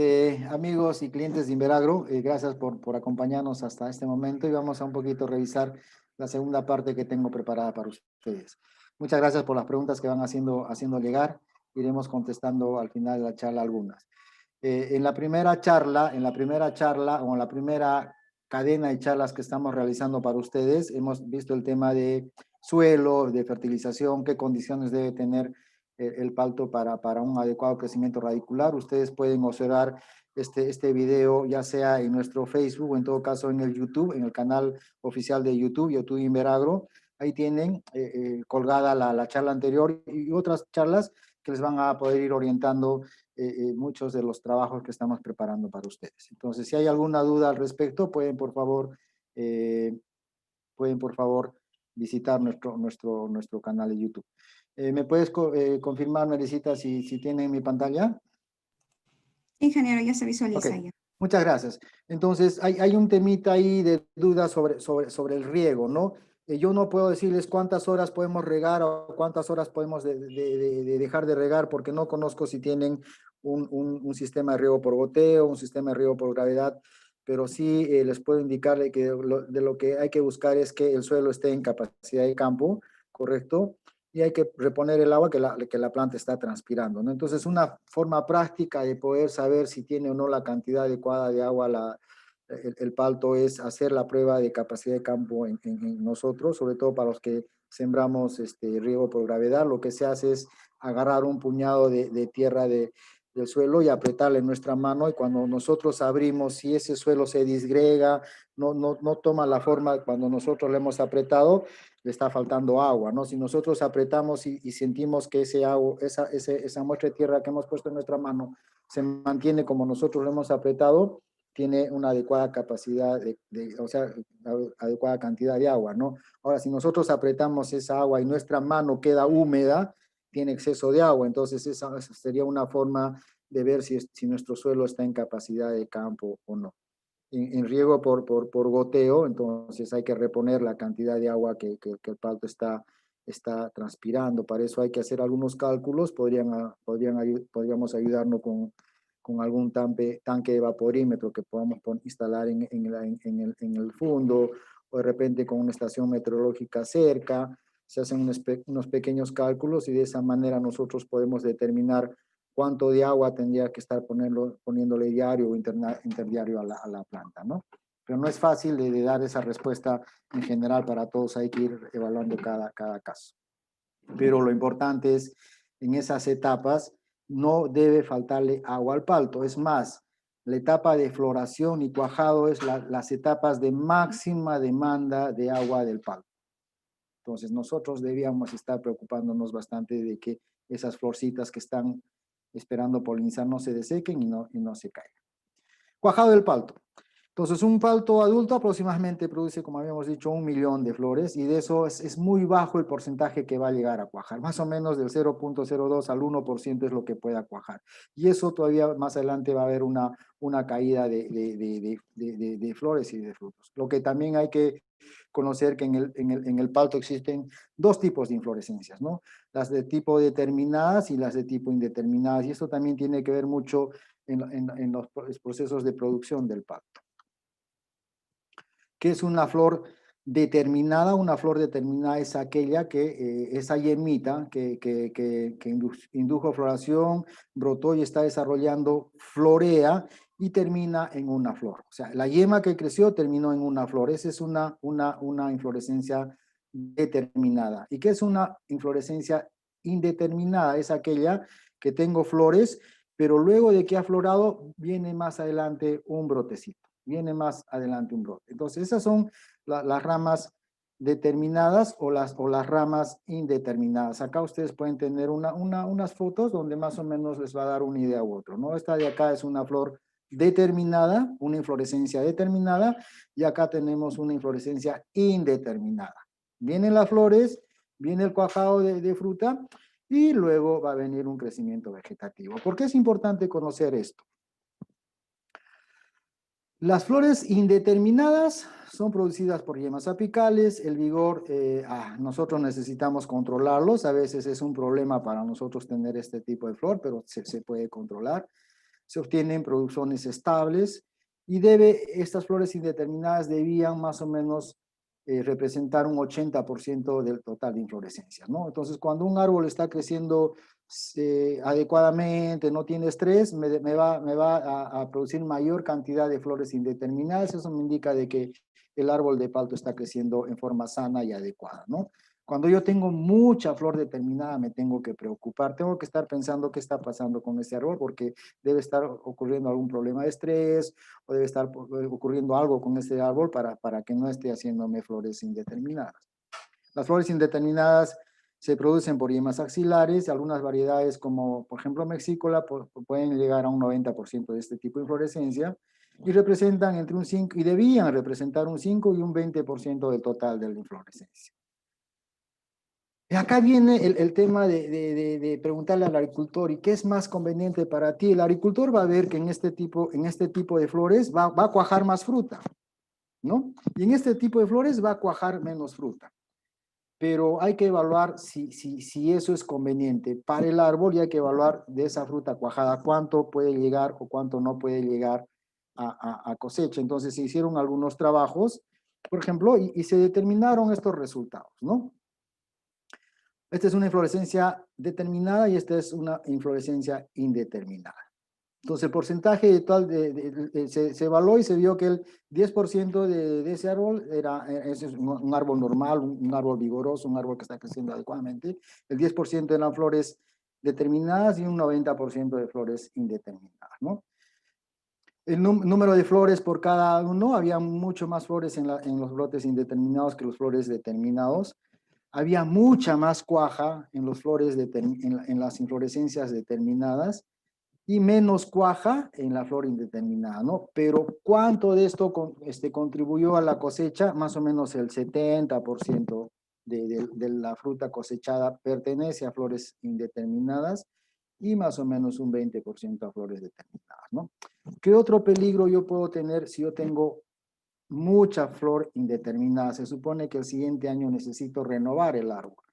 amigos y clientes de Inveragro. Gracias por acompañarnos hasta este momento y vamos a un poquito revisar la segunda parte que tengo preparada para ustedes. Muchas gracias por las preguntas que van haciendo llegar. Iremos contestando al final de la charla algunas. En la primera charla o en la primera cadena de charlas que estamos realizando para ustedes, hemos visto el tema de suelo, de fertilización, qué condiciones debe tener el palto para un adecuado crecimiento radicular. Ustedes pueden observar este video ya sea en nuestro Facebook o en todo caso en el YouTube, en el canal oficial de YouTube, YouTube Inveragro. ahí tienen colgada la charla anterior y otras charlas que les van a poder ir orientando muchos de los trabajos que estamos preparando para ustedes. Entonces, si hay alguna duda al respecto, eh, pueden por favor visitar nuestro canal de YouTube. ¿Me puedes confirmar, Melisita, si tienen mi pantalla? Ingeniero, ya se Ok, visualiza ya. muchas gracias. Entonces, hay un temita ahí de duda sobre el riego, ¿no? Yo no puedo decirles cuántas horas podemos regar o cuántas horas podemos de dejar de regar porque no conozco si tienen un sistema de riego por goteo, un sistema de riego por gravedad, pero sí les puedo indicarle que de lo que hay que buscar es que el suelo esté en capacidad de campo, ¿correcto? Y hay que reponer el agua que la planta está transpirando, ¿no? Entonces, una forma práctica de poder saber si tiene o no la cantidad adecuada de agua el palto es hacer la prueba de capacidad de campo en nosotros, sobre todo para los que sembramos riego por gravedad. Lo que se hace es agarrar un puñado de tierra del suelo y apretarle en nuestra mano, y cuando nosotros abrimos, si ese suelo se disgrega, no toma la forma cuando nosotros le hemos apretado, le está faltando agua, ¿no? Si nosotros apretamos y sentimos que esa muestra de tierra que hemos puesto en nuestra mano se mantiene como nosotros lo hemos apretado, tiene una adecuada capacidad, o sea, adecuada cantidad de agua, ¿no? Ahora, si nosotros apretamos esa agua y nuestra mano queda húmeda, tiene exceso de agua, entonces esa sería una forma de ver si nuestro suelo está en capacidad de campo o no. En riego por goteo, entonces hay que reponer la cantidad de agua que el palto está transpirando. Para eso hay que hacer algunos cálculos, podríamos ayudarnos con algún tanque de vaporímetro que podamos instalar en el fondo, o de repente con una estación meteorológica cerca. Se hacen unos pequeños cálculos y de esa manera nosotros podemos determinar cuánto de agua tendría que estar poniéndole diario o interdiario a la planta, ¿no? Pero no es fácil de dar esa respuesta en general para todos, hay que ir evaluando cada caso. Pero lo importante es, en esas etapas, no debe faltarle agua al palto. Es más, la etapa de floración y cuajado es las etapas de máxima demanda de agua del palto. Entonces, nosotros debíamos estar preocupándonos bastante de que esas florcitas que están esperando polinizar no se desequen y no se caigan. Cuajado del palto. Entonces, un palto adulto aproximadamente produce, como habíamos dicho, 1 millón de flores, y de eso es muy bajo el porcentaje que va a llegar a cuajar. Más o menos del 0.02 al 1% es lo que pueda cuajar. Y eso todavía más adelante va a haber una caída de flores y de frutos. Lo que también hay que conocer que en el palto existen dos tipos de inflorescencias, ¿no? Las de tipo determinadas y las de tipo indeterminadas. Y esto también tiene que ver mucho en los procesos de producción del palto. ¿Qué es una flor determinada? Una flor determinada es aquella que esa yemita que indujo floración, brotó y está desarrollando, florea y termina en una flor. O sea, la yema que creció terminó en una flor. Esa es una inflorescencia determinada. ¿Y qué es una inflorescencia indeterminada? Es aquella que tengo flores, pero luego de que ha florado, viene más adelante un brotecito. Viene más adelante un brote. Entonces, esas son las ramas determinadas o las ramas indeterminadas. Acá ustedes pueden tener unas fotos donde más o menos les va a dar una idea u otro, ¿no? Esta de acá es una flor determinada, una inflorescencia determinada, y acá tenemos una inflorescencia indeterminada. Vienen las flores, viene el cuajado de fruta, y luego va a venir un crecimiento vegetativo. ¿Por qué es importante conocer esto? Las flores indeterminadas son producidas por yemas apicales. El vigor, nosotros necesitamos controlarlos. A veces es un problema para nosotros tener este tipo de flor, pero se puede controlar. Se obtienen producciones estables y estas flores indeterminadas debían más o menos representar un 80% del total de inflorescencias, ¿no? Entonces, cuando un árbol está creciendo adecuadamente, no tiene estrés, me va a producir mayor cantidad de flores indeterminadas. Eso me indica de que el árbol de palto está creciendo en forma sana y adecuada, ¿no? Cuando yo tengo mucha flor determinada, me tengo que preocupar, tengo que estar pensando qué está pasando con ese árbol, porque debe estar ocurriendo algún problema de estrés, o debe estar ocurriendo algo con ese árbol para que no esté haciéndome flores indeterminadas. Las flores indeterminadas se producen por yemas axilares, algunas variedades como por ejemplo mexícola pueden llegar a un 90% de este tipo de inflorescencia y representan entre un 5, y debían representar un 5 y un 20% del total de la inflorescencia. Y acá viene el tema de preguntarle al agricultor, ¿y qué es más conveniente para ti? El agricultor va a ver que en este tipo de flores va a cuajar más fruta, ¿no? Y en este tipo de flores va a cuajar menos fruta. Pero hay que evaluar si eso es conveniente para el árbol y hay que evaluar de esa fruta cuajada cuánto puede llegar o cuánto no puede llegar a cosecha. Entonces se hicieron algunos trabajos, por ejemplo, y se determinaron estos resultados, ¿no? Esta es una inflorescencia determinada y esta es una inflorescencia indeterminada. Entonces, el porcentaje total se evaluó y se vio que el 10% de ese árbol es un árbol normal, un árbol vigoroso, un árbol que está creciendo adecuadamente. El 10% eran flores determinadas y un 90% de flores indeterminadas, ¿no? El número de flores por cada uno, había mucho más flores en los brotes indeterminados que los flores determinados. Había mucha más cuaja en las inflorescencias determinadas y menos cuaja en la flor indeterminada, ¿no? Pero ¿cuánto de esto contribuyó a la cosecha? Más o menos el 70% de la fruta cosechada pertenece a flores indeterminadas y más o menos un 20% a flores determinadas, ¿no? ¿Qué otro peligro yo puedo tener si yo tengo mucha flor indeterminada? Se supone que el siguiente año necesito renovar el árbol.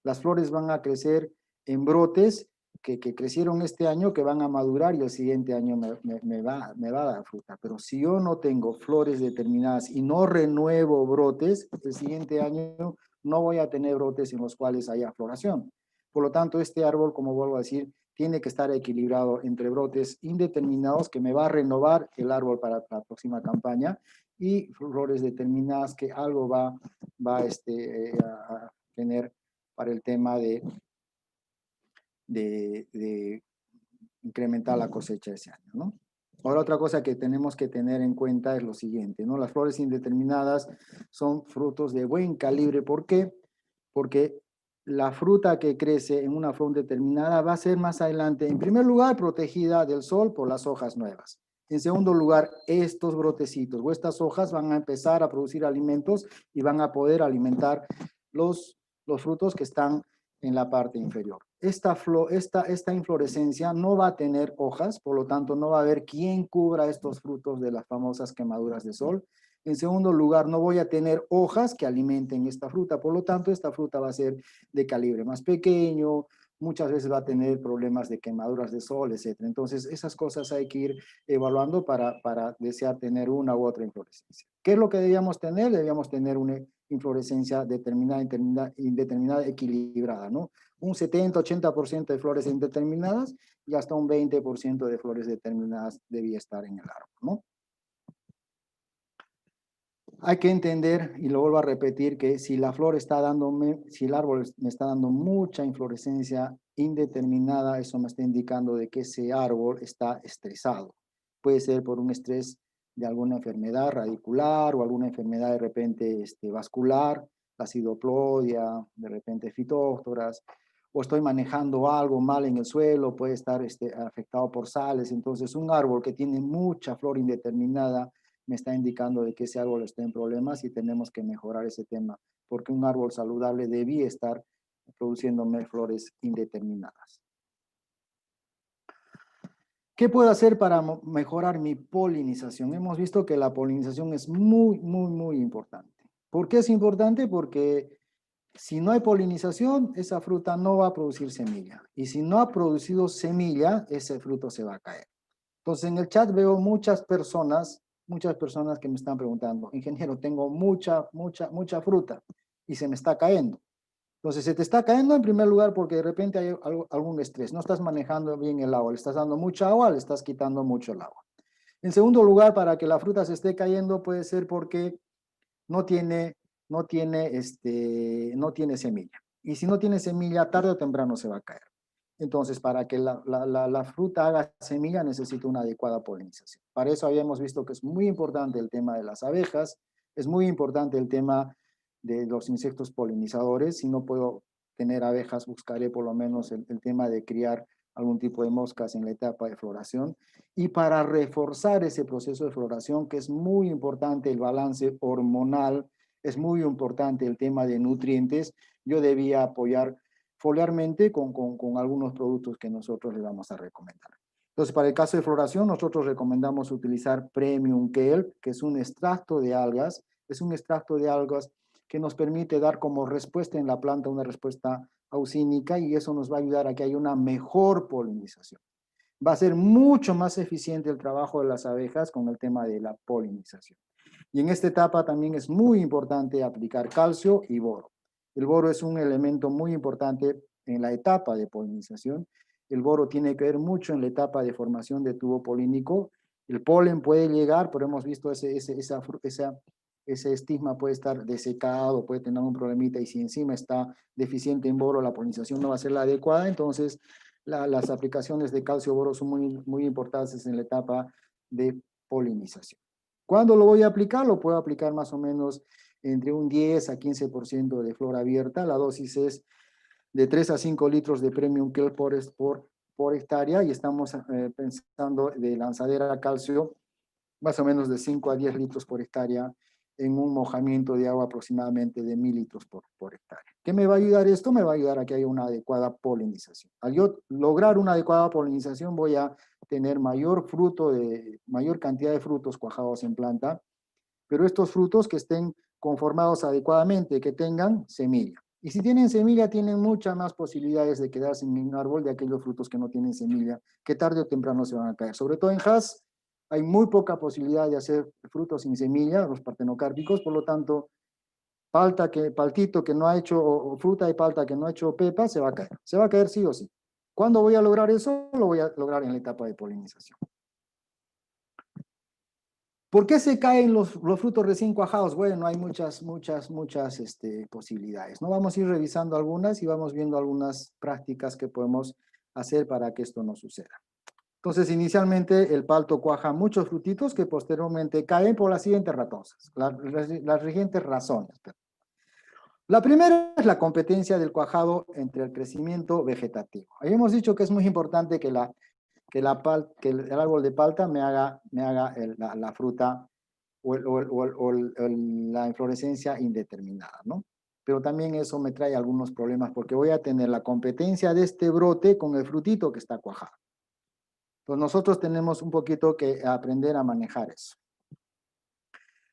Las flores van a crecer en brotes que crecieron este año, que van a madurar y el siguiente año me va a dar fruta. Pero si yo no tengo flores determinadas y no renuevo brotes, el siguiente año no voy a tener brotes en los cuales haya floración. Por lo tanto, este árbol, como vuelvo a decir, tiene que estar equilibrado entre brotes indeterminados, que me va a renovar el árbol para la próxima campaña, y flores determinadas, que algo va a tener para el tema de incrementar la cosecha ese año, ¿no? Ahora, otra cosa que tenemos que tener en cuenta es lo siguiente, ¿no? Las flores indeterminadas son frutos de buen calibre. ¿Por qué? Porque la fruta que crece en una flor determinada va a ser más adelante, en primer lugar, protegida del sol por las hojas nuevas. En segundo lugar, estos brotecitos o estas hojas van a empezar a producir alimentos y van a poder alimentar los frutos que están en la parte inferior. Esta inflorescencia no va a tener hojas, por lo tanto no va a haber quien cubra estos frutos de las famosas quemaduras de sol. En segundo lugar, no voy a tener hojas que alimenten esta fruta, por lo tanto esta fruta va a ser de calibre más pequeño, muchas veces va a tener problemas de quemaduras de sol, etc. Entonces esas cosas hay que ir evaluando para desear tener una u otra inflorescencia. ¿Qué es lo que debíamos tener? Debíamos tener una inflorescencia determinada, indeterminada, equilibrada, ¿no? Un 70-80% de flores indeterminadas y hasta un 20% de flores determinadas debía estar en el árbol, ¿no? Hay que entender, y lo vuelvo a repetir, que si el árbol me está dando mucha inflorescencia indeterminada, eso me está indicando de que ese árbol está estresado. Puede ser por un estrés de alguna enfermedad radicular o alguna enfermedad de repente vascular, la acidoplodia, de repente fitóftoras, o estoy manejando algo mal en el suelo, puede estar afectado por sales. Entonces, un árbol que tiene mucha flor indeterminada me está indicando de que ese árbol está en problemas y tenemos que mejorar ese tema, porque un árbol saludable debía estar produciéndome flores indeterminadas. ¿Qué puedo hacer para mejorar mi polinización? Hemos visto que la polinización es muy, muy, muy importante. ¿Por qué es importante? Porque si no hay polinización, esa fruta no va a producir semilla. Y si no ha producido semilla, ese fruto se va a caer. Entonces, en el chat veo muchas personas que me están preguntando, ingeniero, tengo mucha fruta y se me está cayendo. Entonces, se te está cayendo en primer lugar porque de repente hay algún estrés. No estás manejando bien el agua, le estás dando mucha agua, le estás quitando mucho el agua. En segundo lugar, para que la fruta se esté cayendo puede ser porque no tiene semilla. Y si no tiene semilla, tarde o temprano se va a caer. Entonces, para que la fruta haga semilla, necesita una adecuada polinización. Para eso habíamos visto que es muy importante el tema de las abejas, es muy importante el tema de los insectos polinizadores. Si no puedo tener abejas, buscaré por lo menos el tema de criar algún tipo de moscas en la etapa de floración. Y para reforzar ese proceso de floración, que es muy importante el balance hormonal, es muy importante el tema de nutrientes, yo debía apoyar foliarmente con algunos productos que nosotros le vamos a recomendar. Entonces, para el caso de floración, nosotros recomendamos utilizar Premium Kelp, que es un extracto de algas, que nos permite dar como respuesta en la planta una respuesta auxínica, y eso nos va a ayudar a que haya una mejor polinización. Va a ser mucho más eficiente el trabajo de las abejas con el tema de la polinización. Y en esta etapa también es muy importante aplicar calcio y boro. El boro es un elemento muy importante en la etapa de polinización. El boro tiene que ver mucho en la etapa de formación de tubo polínico. El polen puede llegar, pero hemos visto ese estigma puede estar desecado, puede tener un problemita, y si encima está deficiente en boro, la polinización no va a ser la adecuada. Entonces, las aplicaciones de calcio-boro son muy importantes en la etapa de polinización. ¿Cuándo lo voy a aplicar? Lo puedo aplicar más o menos entre un 10 a 15% de flor abierta. La dosis es de 3 a 5 litros de Premium Kelp por hectárea, y estamos pensando de lanzadera a calcio más o menos de 5 a 10 litros por hectárea en un mojamiento de agua aproximadamente de 1000 litros por hectárea. ¿Qué me va a ayudar esto? Me va a ayudar a que haya una adecuada polinización. Al yo lograr una adecuada polinización, voy a tener mayor cantidad de frutos cuajados en planta, pero estos frutos que estén conformados adecuadamente, que tengan semilla. Y si tienen semilla, tienen muchas más posibilidades de quedarse en un árbol de aquellos frutos que no tienen semilla, que tarde o temprano se van a caer. Sobre todo en Hass, hay muy poca posibilidad de hacer frutos sin semilla, los partenocárpicos. Por lo tanto, paltito que no ha hecho, o fruta de palta que no ha hecho pepa, se va a caer. Se va a caer sí o sí. ¿Cuándo voy a lograr eso? Lo voy a lograr en la etapa de polinización. ¿Por qué se caen los frutos recién cuajados? Bueno, hay muchas posibilidades, ¿no? Vamos a ir revisando algunas y vamos viendo algunas prácticas que podemos hacer para que esto no suceda. Entonces, inicialmente el palto cuaja muchos frutitos que posteriormente caen por las siguientes razones. La primera es la competencia del cuajado entre el crecimiento vegetativo. Habíamos dicho que es muy importante que el árbol de palta me haga la fruta o la inflorescencia indeterminada, ¿no? Pero también eso me trae algunos problemas, porque voy a tener la competencia de este brote con el frutito que está cuajado. Entonces nosotros tenemos un poquito que aprender a manejar eso.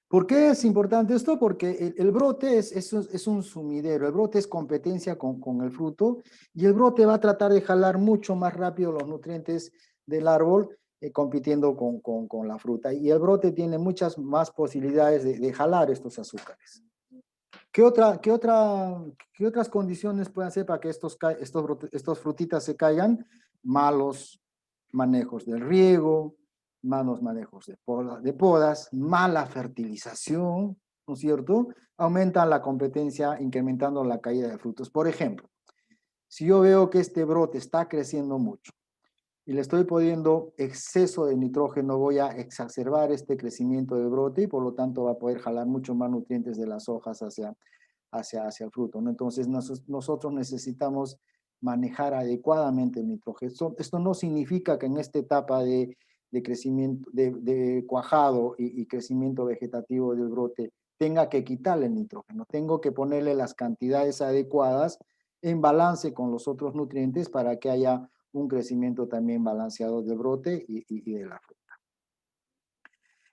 ¿Por qué es importante esto? Porque el brote es un sumidero. El brote es competencia con el fruto, y el brote va a tratar de jalar mucho más rápido los nutrientes del árbol, compitiendo con la fruta. Y el brote tiene muchas más posibilidades de jalar estos azúcares. ¿Qué otras condiciones pueden hacer para que estos frutitas se caigan? Malos manejos del riego, malos manejos de podas, mala fertilización, ¿no es cierto? Aumentan la competencia, incrementando la caída de frutos. Por ejemplo, si yo veo que este brote está creciendo mucho y le estoy poniendo exceso de nitrógeno, voy a exacerbar este crecimiento del brote, y por lo tanto va a poder jalar mucho más nutrientes de las hojas hacia el fruto, ¿no? Entonces nosotros necesitamos manejar adecuadamente el nitrógeno. Esto no significa que en esta etapa de crecimiento, de cuajado y crecimiento vegetativo del brote, tenga que quitarle el nitrógeno. Tengo que ponerle las cantidades adecuadas en balance con los otros nutrientes para que haya un crecimiento también balanceado del brote y de la fruta.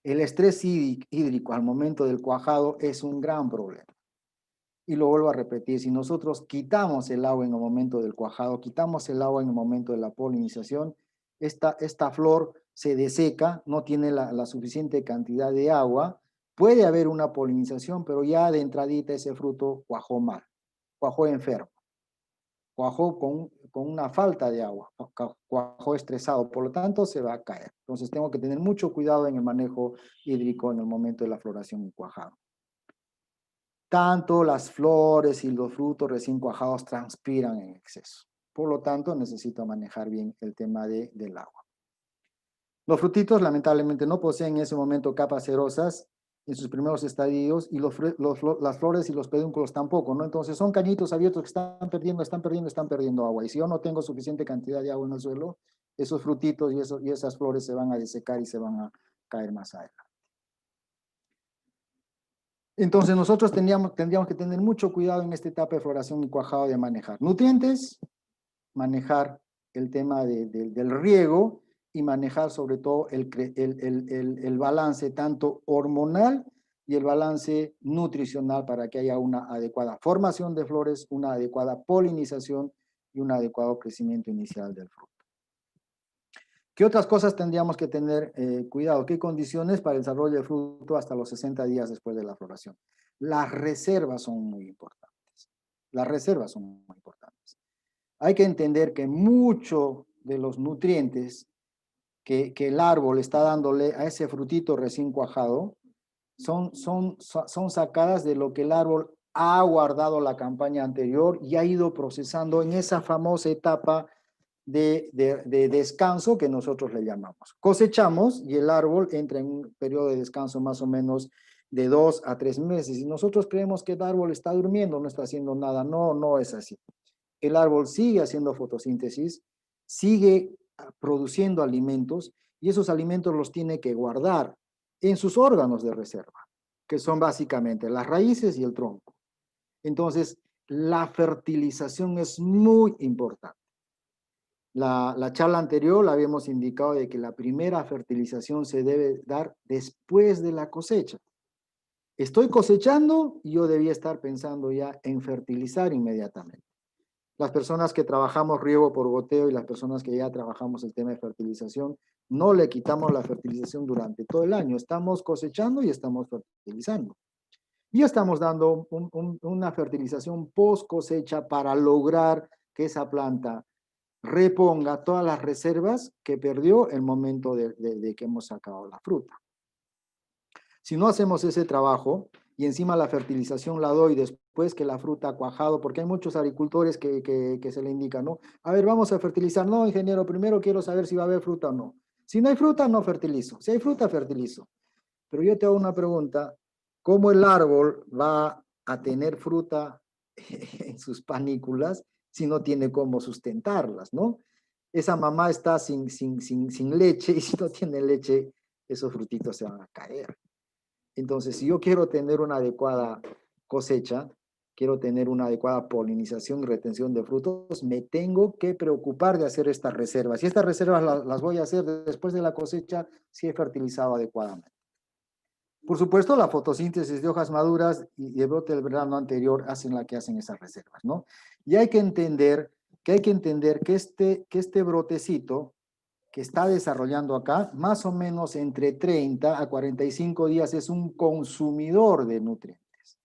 El estrés hídrico al momento del cuajado es un gran problema. Y lo vuelvo a repetir, si nosotros quitamos el agua en el momento del cuajado, quitamos el agua en el momento de la polinización, esta flor se deseca, no tiene la suficiente cantidad de agua. Puede haber una polinización, pero ya de entradita ese fruto cuajó mal, cuajó enfermo, cuajó con una falta de agua, cuajó estresado, por lo tanto se va a caer. Entonces tengo que tener mucho cuidado en el manejo hídrico en el momento de la floración y cuajado. Tanto las flores y los frutos recién cuajados transpiran en exceso. Por lo tanto, necesito manejar bien el tema del agua. Los frutitos lamentablemente no poseen en ese momento capas cerosas en sus primeros estadios, y las flores y los pedúnculos tampoco, ¿no? Entonces son cañitos abiertos que están perdiendo agua. Y si yo no tengo suficiente cantidad de agua en el suelo, esos frutitos y esas flores se van a desecar y se van a caer más adelante. Entonces nosotros tendríamos que tener mucho cuidado en esta etapa de floración y cuajado de manejar nutrientes, manejar el tema del riego y manejar sobre todo el balance tanto hormonal y el balance nutricional para que haya una adecuada formación de flores, una adecuada polinización y un adecuado crecimiento inicial del fruto. ¿Qué otras cosas tendríamos que tener cuidado? ¿Qué condiciones para el desarrollo del fruto hasta los 60 días después de la floración? Las reservas son muy importantes. Las reservas son muy importantes. Hay que entender que muchos de los nutrientes que el árbol está dándole a ese frutito recién cuajado son sacadas de lo que el árbol ha guardado la campaña anterior y ha ido procesando en esa famosa etapa de descanso que nosotros le llamamos. Cosechamos y el árbol entra en un periodo de descanso más o menos de 2 a 3 meses. Y nosotros creemos que el árbol está durmiendo, no está haciendo nada. No, no es así. El árbol sigue haciendo fotosíntesis, sigue produciendo alimentos y esos alimentos los tiene que guardar en sus órganos de reserva, que son básicamente las raíces y el tronco. Entonces, la fertilización es muy importante. La charla anterior la habíamos indicado de que la primera fertilización se debe dar después de la cosecha. Estoy cosechando y yo debía estar pensando ya en fertilizar inmediatamente. Las personas que trabajamos riego por goteo y las personas que ya trabajamos el tema de fertilización, no le quitamos la fertilización durante todo el año. Estamos cosechando y estamos fertilizando. Y estamos dando una fertilización post cosecha para lograr que esa planta reponga todas las reservas que perdió el momento de que hemos sacado la fruta. Si no hacemos ese trabajo y encima la fertilización la doy después que la fruta ha cuajado, porque hay muchos agricultores que se le indican, ¿no? A ver, vamos a fertilizar. No, ingeniero, primero quiero saber si va a haber fruta o no. Si no hay fruta, no fertilizo. Si hay fruta, fertilizo. Pero yo te hago una pregunta. ¿Cómo el árbol va a tener fruta en sus panículas si no tiene cómo sustentarlas, ¿no? Esa mamá está sin leche y si no tiene leche, esos frutitos se van a caer. Entonces, si yo quiero tener una adecuada cosecha, quiero tener una adecuada polinización y retención de frutos, me tengo que preocupar de hacer estas reservas. Y estas reservas las voy a hacer después de la cosecha si he fertilizado adecuadamente. Por supuesto, la fotosíntesis de hojas maduras y el brote del verano anterior hacen esas reservas, ¿no? Y hay que entender que este brotecito que está desarrollando acá, más o menos entre 30 a 45 días es un consumidor de nutrientes.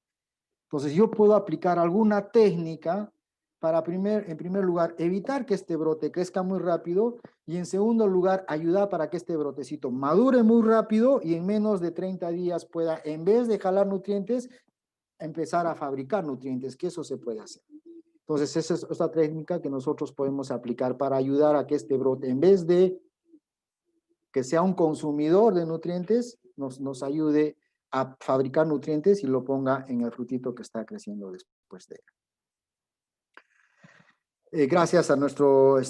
Entonces yo puedo aplicar alguna técnica para en primer lugar evitar que este brote crezca muy rápido y en segundo lugar ayudar para que este brotecito madure muy rápido y en menos de 30 días pueda, en vez de jalar nutrientes, empezar a fabricar nutrientes, que eso se puede hacer. Entonces esa es otra técnica que nosotros podemos aplicar para ayudar a que este brote, en vez de que sea un consumidor de nutrientes, nos ayude a fabricar nutrientes y lo ponga en el frutito que está creciendo después de él. Gracias a nuestro, al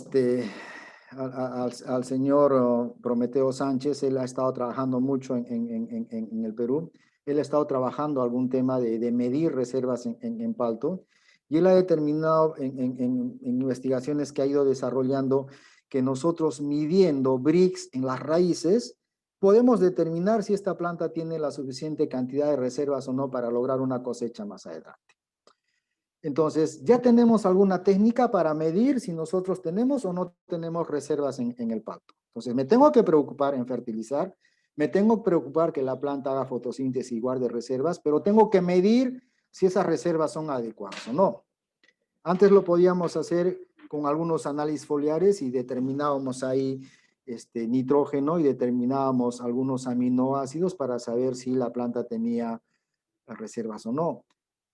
señor Prometeo Sánchez, él ha estado trabajando mucho en el Perú. Él ha estado trabajando algún tema de medir reservas en palto y él ha determinado en investigaciones que ha ido desarrollando que nosotros midiendo Brix en las raíces podemos determinar si esta planta tiene la suficiente cantidad de reservas o no para lograr una cosecha más adelante. Entonces, ya tenemos alguna técnica para medir si nosotros tenemos o no tenemos reservas en el palto. Entonces, me tengo que preocupar en fertilizar, me tengo que preocupar que la planta haga fotosíntesis y guarde reservas, pero tengo que medir si esas reservas son adecuadas o no. Antes lo podíamos hacer con algunos análisis foliares y determinábamos ahí nitrógeno y determinábamos algunos aminoácidos para saber si la planta tenía reservas o no.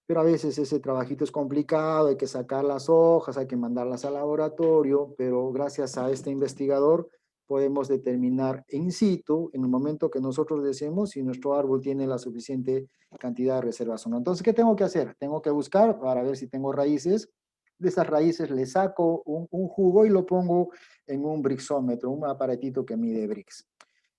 Pero a veces ese trabajito es complicado, hay que sacar las hojas, hay que mandarlas al laboratorio, pero gracias a este investigador podemos determinar in situ, en el momento que nosotros deseemos, si nuestro árbol tiene la suficiente cantidad de reservas o no. Entonces, ¿qué tengo que hacer? Tengo que buscar para ver si tengo raíces. De esas raíces le saco un jugo y lo pongo en un brixómetro, un aparatito que mide Brix.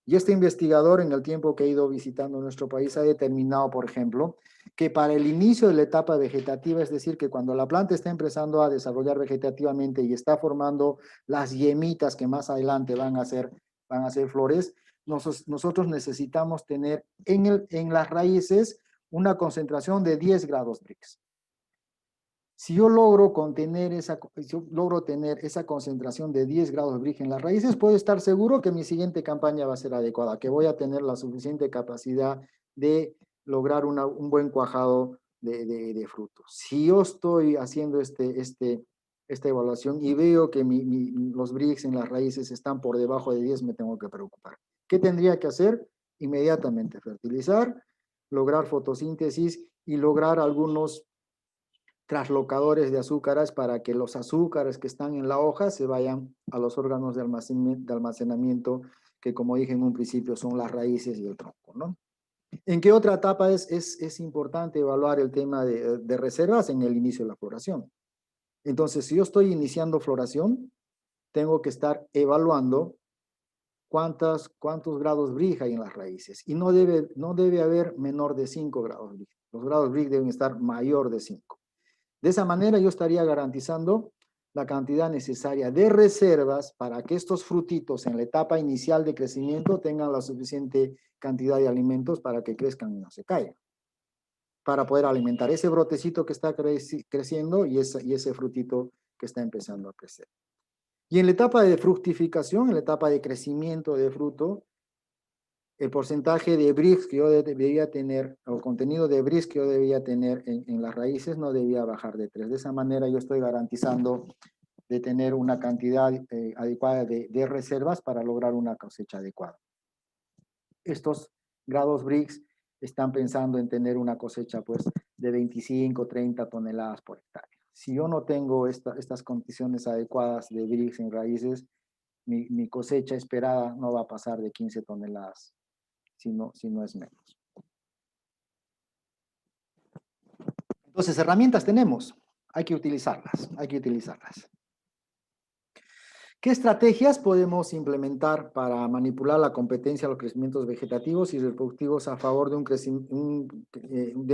Y este investigador, en el tiempo que he ido visitando nuestro país, ha determinado, por ejemplo, que para el inicio de la etapa vegetativa, es decir, que cuando la planta está empezando a desarrollar vegetativamente y está formando las yemitas que más adelante van a ser flores, nosotros necesitamos tener en las raíces una concentración de 10 grados Brix. Si yo logro tener esa concentración de 10 grados Brix en las raíces, puedo estar seguro que mi siguiente campaña va a ser adecuada, que voy a tener la suficiente capacidad de lograr un buen cuajado de frutos. Si yo estoy haciendo esta evaluación y veo que los Brix en las raíces están por debajo de 10, me tengo que preocupar. ¿Qué tendría que hacer? Inmediatamente fertilizar, lograr fotosíntesis y lograr algunos traslocadores de azúcares para que los azúcares que están en la hoja se vayan a los órganos de almacenamiento que, como dije en un principio, son las raíces y el tronco, ¿no? ¿En qué otra etapa es importante evaluar el tema de reservas? En el inicio de la floración. Entonces, si yo estoy iniciando floración, tengo que estar evaluando cuántos grados Brix hay en las raíces. Y no debe haber menor de 5 grados Brix. Los grados Brix deben estar mayor de 5. De esa manera yo estaría garantizando la cantidad necesaria de reservas para que estos frutitos en la etapa inicial de crecimiento tengan la suficiente cantidad de alimentos para que crezcan y no se caigan. Para poder alimentar ese brotecito que está creciendo y ese frutito que está empezando a crecer. Y en la etapa de fructificación, en la etapa de crecimiento de fruto, el porcentaje de Brix que yo debería tener, o el contenido de Brix que yo debía tener en las raíces no debía bajar de 3. De esa manera yo estoy garantizando de tener una cantidad adecuada de reservas para lograr una cosecha adecuada. Estos grados Brix están pensando en tener una cosecha pues de 25, 30 toneladas por hectárea. Si yo no tengo estas condiciones adecuadas de Brix en raíces, mi cosecha esperada no va a pasar de 15 toneladas. Si no es menos. Entonces, herramientas tenemos, hay que utilizarlas. ¿Qué estrategias podemos implementar para manipular la competencia de los crecimientos vegetativos y reproductivos a favor de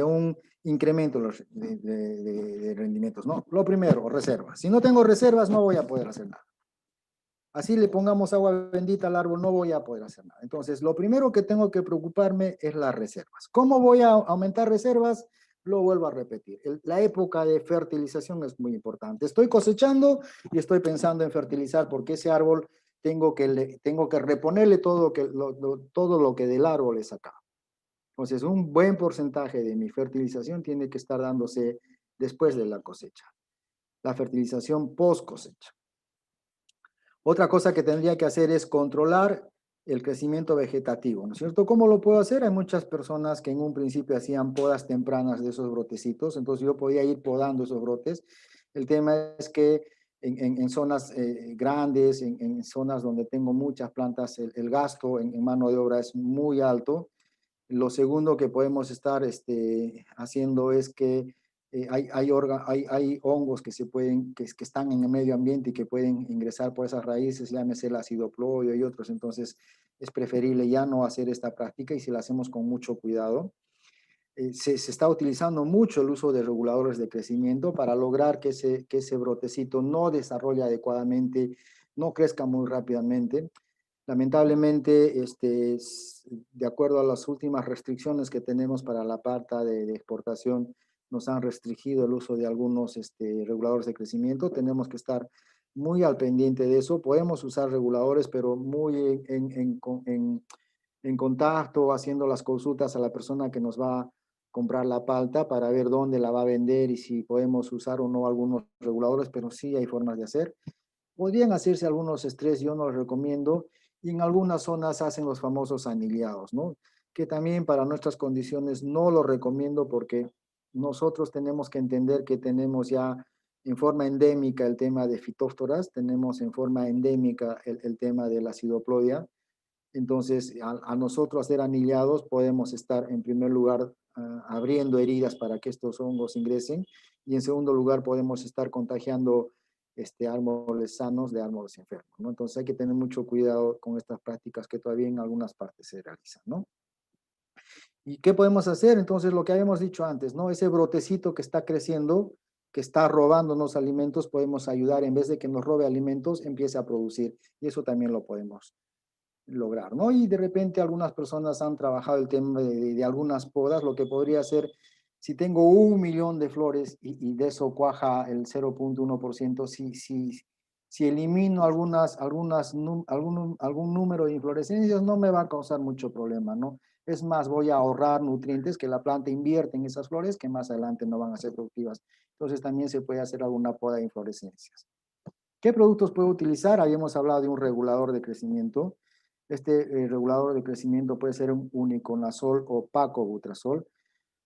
un incremento de rendimientos? ¿No? Lo primero, reservas. Si no tengo reservas, no voy a poder hacer nada. Así le pongamos agua bendita al árbol, no voy a poder hacer nada. Entonces, lo primero que tengo que preocuparme es las reservas. ¿Cómo voy a aumentar reservas? Lo vuelvo a repetir. La época de fertilización es muy importante. Estoy cosechando y estoy pensando en fertilizar porque ese árbol tengo que reponerle todo lo que del árbol he sacado. Entonces, un buen porcentaje de mi fertilización tiene que estar dándose después de la cosecha. La fertilización post cosecha. Otra cosa que tendría que hacer es controlar el crecimiento vegetativo, ¿no es cierto? ¿Cómo lo puedo hacer? Hay muchas personas que en un principio hacían podas tempranas de esos brotecitos, entonces yo podía ir podando esos brotes. El tema es que en zonas grandes, en zonas donde tengo muchas plantas, el gasto en mano de obra es muy alto. Lo segundo que podemos estar haciendo es que hay hongos que están en el medio ambiente y que pueden ingresar por esas raíces, llámese el ácido clorio y otros. Entonces es preferible ya no hacer esta práctica y si la hacemos con mucho cuidado. Se está utilizando mucho el uso de reguladores de crecimiento para lograr que ese brotecito no desarrolle adecuadamente, no crezca muy rápidamente. Lamentablemente, de acuerdo a las últimas restricciones que tenemos para la parte de exportación, nos han restringido el uso de algunos reguladores de crecimiento. Tenemos que estar muy al pendiente de eso. Podemos usar reguladores, pero muy en contacto, haciendo las consultas a la persona que nos va a comprar la palta para ver dónde la va a vender y si podemos usar o no algunos reguladores, pero sí hay formas de hacer. Podrían hacerse algunos estrés, yo no los recomiendo, y en algunas zonas hacen los famosos anillados, ¿no? Que también para nuestras condiciones no lo recomiendo porque nosotros tenemos que entender que tenemos ya en forma endémica el tema de fitóftoras, tenemos en forma endémica el tema de la acidoplodia. Entonces, a nosotros ser anillados, podemos estar en primer lugar abriendo heridas para que estos hongos ingresen, y en segundo lugar podemos estar contagiando árboles sanos de árboles enfermos, ¿no? Entonces hay que tener mucho cuidado con estas prácticas que todavía en algunas partes se realizan, ¿no? ¿Y qué podemos hacer? Entonces, lo que habíamos dicho antes, ¿no? Ese brotecito que está creciendo, que está robándonos alimentos, podemos ayudar, en vez de que nos robe alimentos, empiece a producir, y eso también lo podemos lograr, ¿no? Y de repente algunas personas han trabajado el tema de algunas podas, lo que podría ser, si tengo 1 millón de flores y de eso cuaja el 0,1%, si elimino algún número de inflorescencias, no me va a causar mucho problema, ¿no? Es más, voy a ahorrar nutrientes que la planta invierte en esas flores que más adelante no van a ser productivas. Entonces también se puede hacer alguna poda de inflorescencias. ¿Qué productos puedo utilizar? Habíamos hablado de un regulador de crecimiento. Este regulador de crecimiento puede ser un uniconazol o pacobutrazol.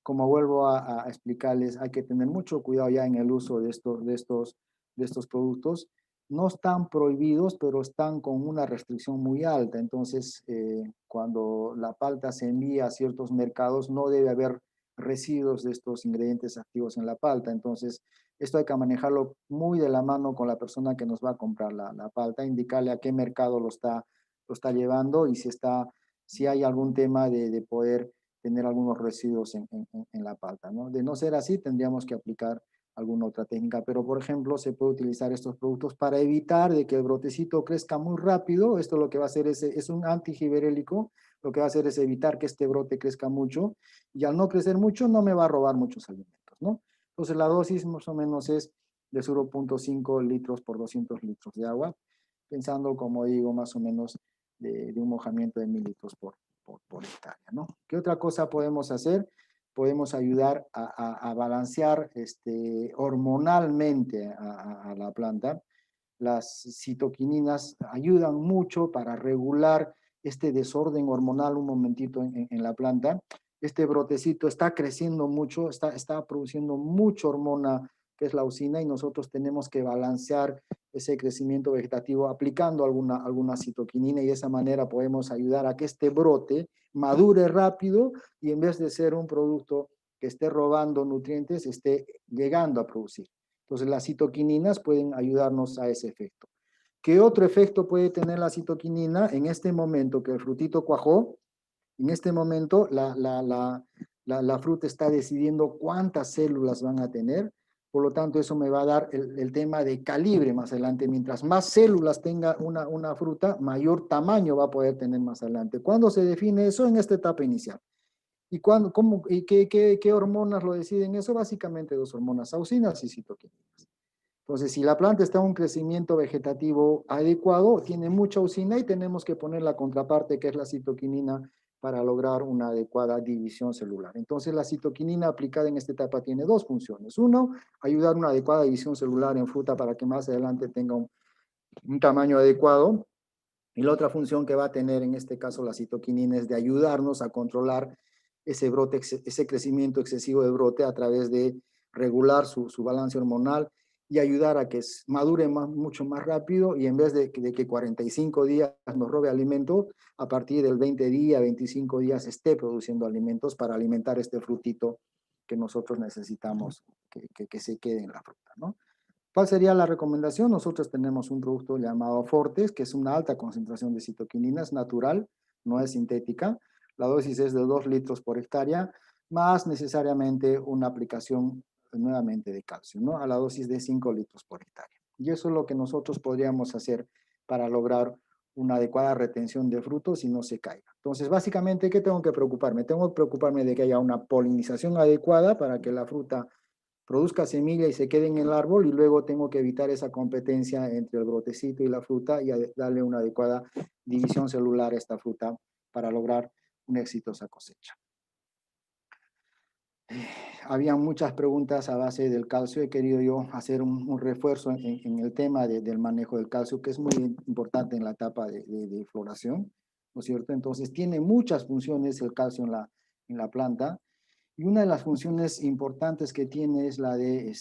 Como vuelvo a explicarles, hay que tener mucho cuidado ya en el uso de estos productos. No están prohibidos, pero están con una restricción muy alta. Entonces, cuando la palta se envía a ciertos mercados, no debe haber residuos de estos ingredientes activos en la palta. Entonces, esto hay que manejarlo muy de la mano con la persona que nos va a comprar la palta, indicarle a qué mercado lo está llevando, y si hay algún tema de poder tener algunos residuos en la palta, ¿no? De no ser así, tendríamos que aplicar alguna otra técnica, pero por ejemplo, se puede utilizar estos productos para evitar de que el brotecito crezca muy rápido. Esto lo que va a hacer es un antigiberélico, lo que va a hacer es evitar que este brote crezca mucho, y al no crecer mucho, no me va a robar muchos alimentos, ¿no? Entonces, la dosis más o menos es de 0,5 litros por 200 litros de agua, pensando, como digo, más o menos de un mojamiento de 1000 litros por hectárea, ¿no? ¿Qué otra cosa podemos hacer? Podemos ayudar a balancear hormonalmente a la planta. Las citoquininas ayudan mucho para regular este desorden hormonal un momentito en la planta. Este brotecito está creciendo mucho, está produciendo mucha hormona, que es la auxina, y nosotros tenemos que balancear ese crecimiento vegetativo aplicando alguna citoquinina, y de esa manera podemos ayudar a que este brote madure rápido, y en vez de ser un producto que esté robando nutrientes, esté llegando a producir. Entonces, las citoquininas pueden ayudarnos a ese efecto. ¿Qué otro efecto puede tener la citoquinina? En este momento que el frutito cuajó, en este momento la fruta está decidiendo cuántas células van a tener. Por lo tanto, eso me va a dar el tema de calibre más adelante. Mientras más células tenga una fruta, mayor tamaño va a poder tener más adelante. ¿Cuándo se define eso? En esta etapa inicial. ¿Y qué hormonas lo deciden eso? Básicamente dos hormonas, auxinas y citoquinas. Entonces, si la planta está en un crecimiento vegetativo adecuado, tiene mucha auxina, y tenemos que poner la contraparte, que es la citoquinina, para lograr una adecuada división celular. Entonces, la citoquinina aplicada en esta etapa tiene dos funciones. Uno, ayudar a una adecuada división celular en fruta para que más adelante tenga un tamaño adecuado. Y la otra función que va a tener en este caso la citoquinina es de ayudarnos a controlar ese brote, ese crecimiento excesivo de brote, a través de regular su balance hormonal y ayudar a que madure mucho más rápido, y en vez de que 45 días nos robe alimento, a partir del 20 día, 25 días esté produciendo alimentos para alimentar este frutito que nosotros necesitamos que se quede en la fruta, ¿no? ¿Cuál sería la recomendación? Nosotros tenemos un producto llamado Fortes, que es una alta concentración de citoquininas, natural, no es sintética. La dosis es de 2 litros por hectárea, más necesariamente una aplicación nuevamente de calcio, ¿no? A la dosis de 5 litros por hectárea. Y eso es lo que nosotros podríamos hacer para lograr una adecuada retención de frutos y no se caiga. Entonces, básicamente, ¿qué tengo que preocuparme? Tengo que preocuparme de que haya una polinización adecuada para que la fruta produzca semilla y se quede en el árbol, y luego tengo que evitar esa competencia entre el brotecito y la fruta, y darle una adecuada división celular a esta fruta para lograr una exitosa cosecha. Había muchas preguntas a base del calcio. He querido yo hacer un refuerzo en el tema del manejo del calcio, que es muy importante en la etapa de floración, ¿no es cierto? Entonces, tiene muchas funciones el calcio en la planta. Y una de las funciones importantes que tiene es la de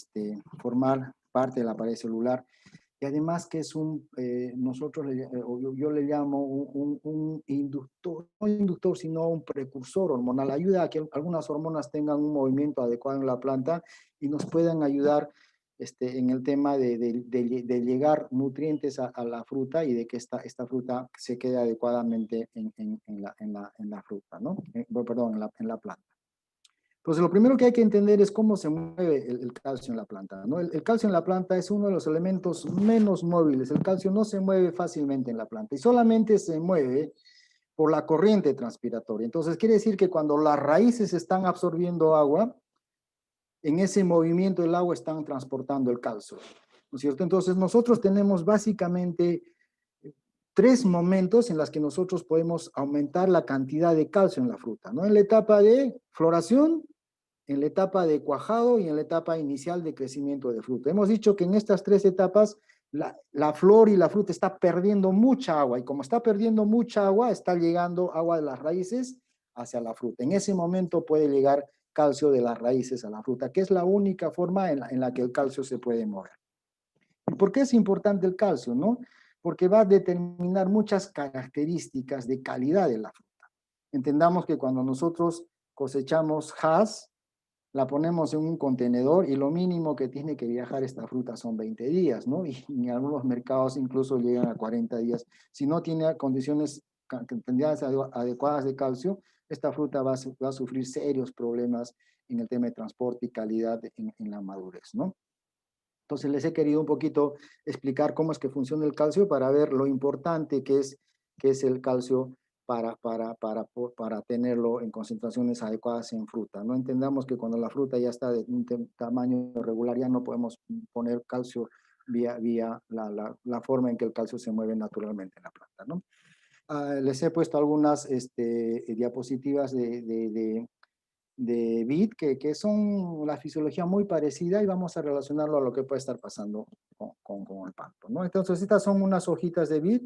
formar parte de la pared celular, y además que es yo le llamo un inductor, no inductor, sino un precursor hormonal. Ayuda a que algunas hormonas tengan un movimiento adecuado en la planta y nos puedan ayudar en el tema de llegar nutrientes a la fruta y de que esta fruta se quede adecuadamente en la fruta, ¿no? Perdón, en la planta. Entonces, lo primero que hay que entender es cómo se mueve el calcio en la planta, ¿no? El calcio en la planta es uno de los elementos menos móviles. El calcio no se mueve fácilmente en la planta y solamente se mueve por la corriente transpiratoria. Entonces, quiere decir que cuando las raíces están absorbiendo agua, en ese movimiento del agua están transportando el calcio, ¿no es cierto? Entonces, nosotros tenemos básicamente 3 momentos en los que nosotros podemos aumentar la cantidad de calcio en la fruta, ¿no? En la etapa de floración, en la etapa de cuajado y en la etapa inicial de crecimiento de fruta. Hemos dicho que en estas 3 etapas la flor y la fruta está perdiendo mucha agua, y como está perdiendo mucha agua, está llegando agua de las raíces hacia la fruta. En ese momento puede llegar calcio de las raíces a la fruta, que es la única forma en la que el calcio se puede mover. ¿Y por qué es importante el calcio, no? Porque va a determinar muchas características de calidad de la fruta. Entendamos que cuando nosotros cosechamos Hass, la ponemos en un contenedor y lo mínimo que tiene que viajar esta fruta son 20 días, ¿no? Y en algunos mercados incluso llegan a 40 días. Si no tiene condiciones, cantidades adecuadas de calcio, esta fruta va a sufrir serios problemas en el tema de transporte y calidad en la madurez, ¿no? Entonces les he querido un poquito explicar cómo es que funciona el calcio para ver lo importante que es el calcio para tenerlo en concentraciones adecuadas en fruta. No entendamos que cuando la fruta ya está de un tamaño regular ya no podemos poner calcio vía la forma en que el calcio se mueve naturalmente en la planta, ¿no? Les he puesto algunas diapositivas de vid que son la fisiología muy parecida y vamos a relacionarlo a lo que puede estar pasando con el panto, ¿no? Entonces estas son unas hojitas de vid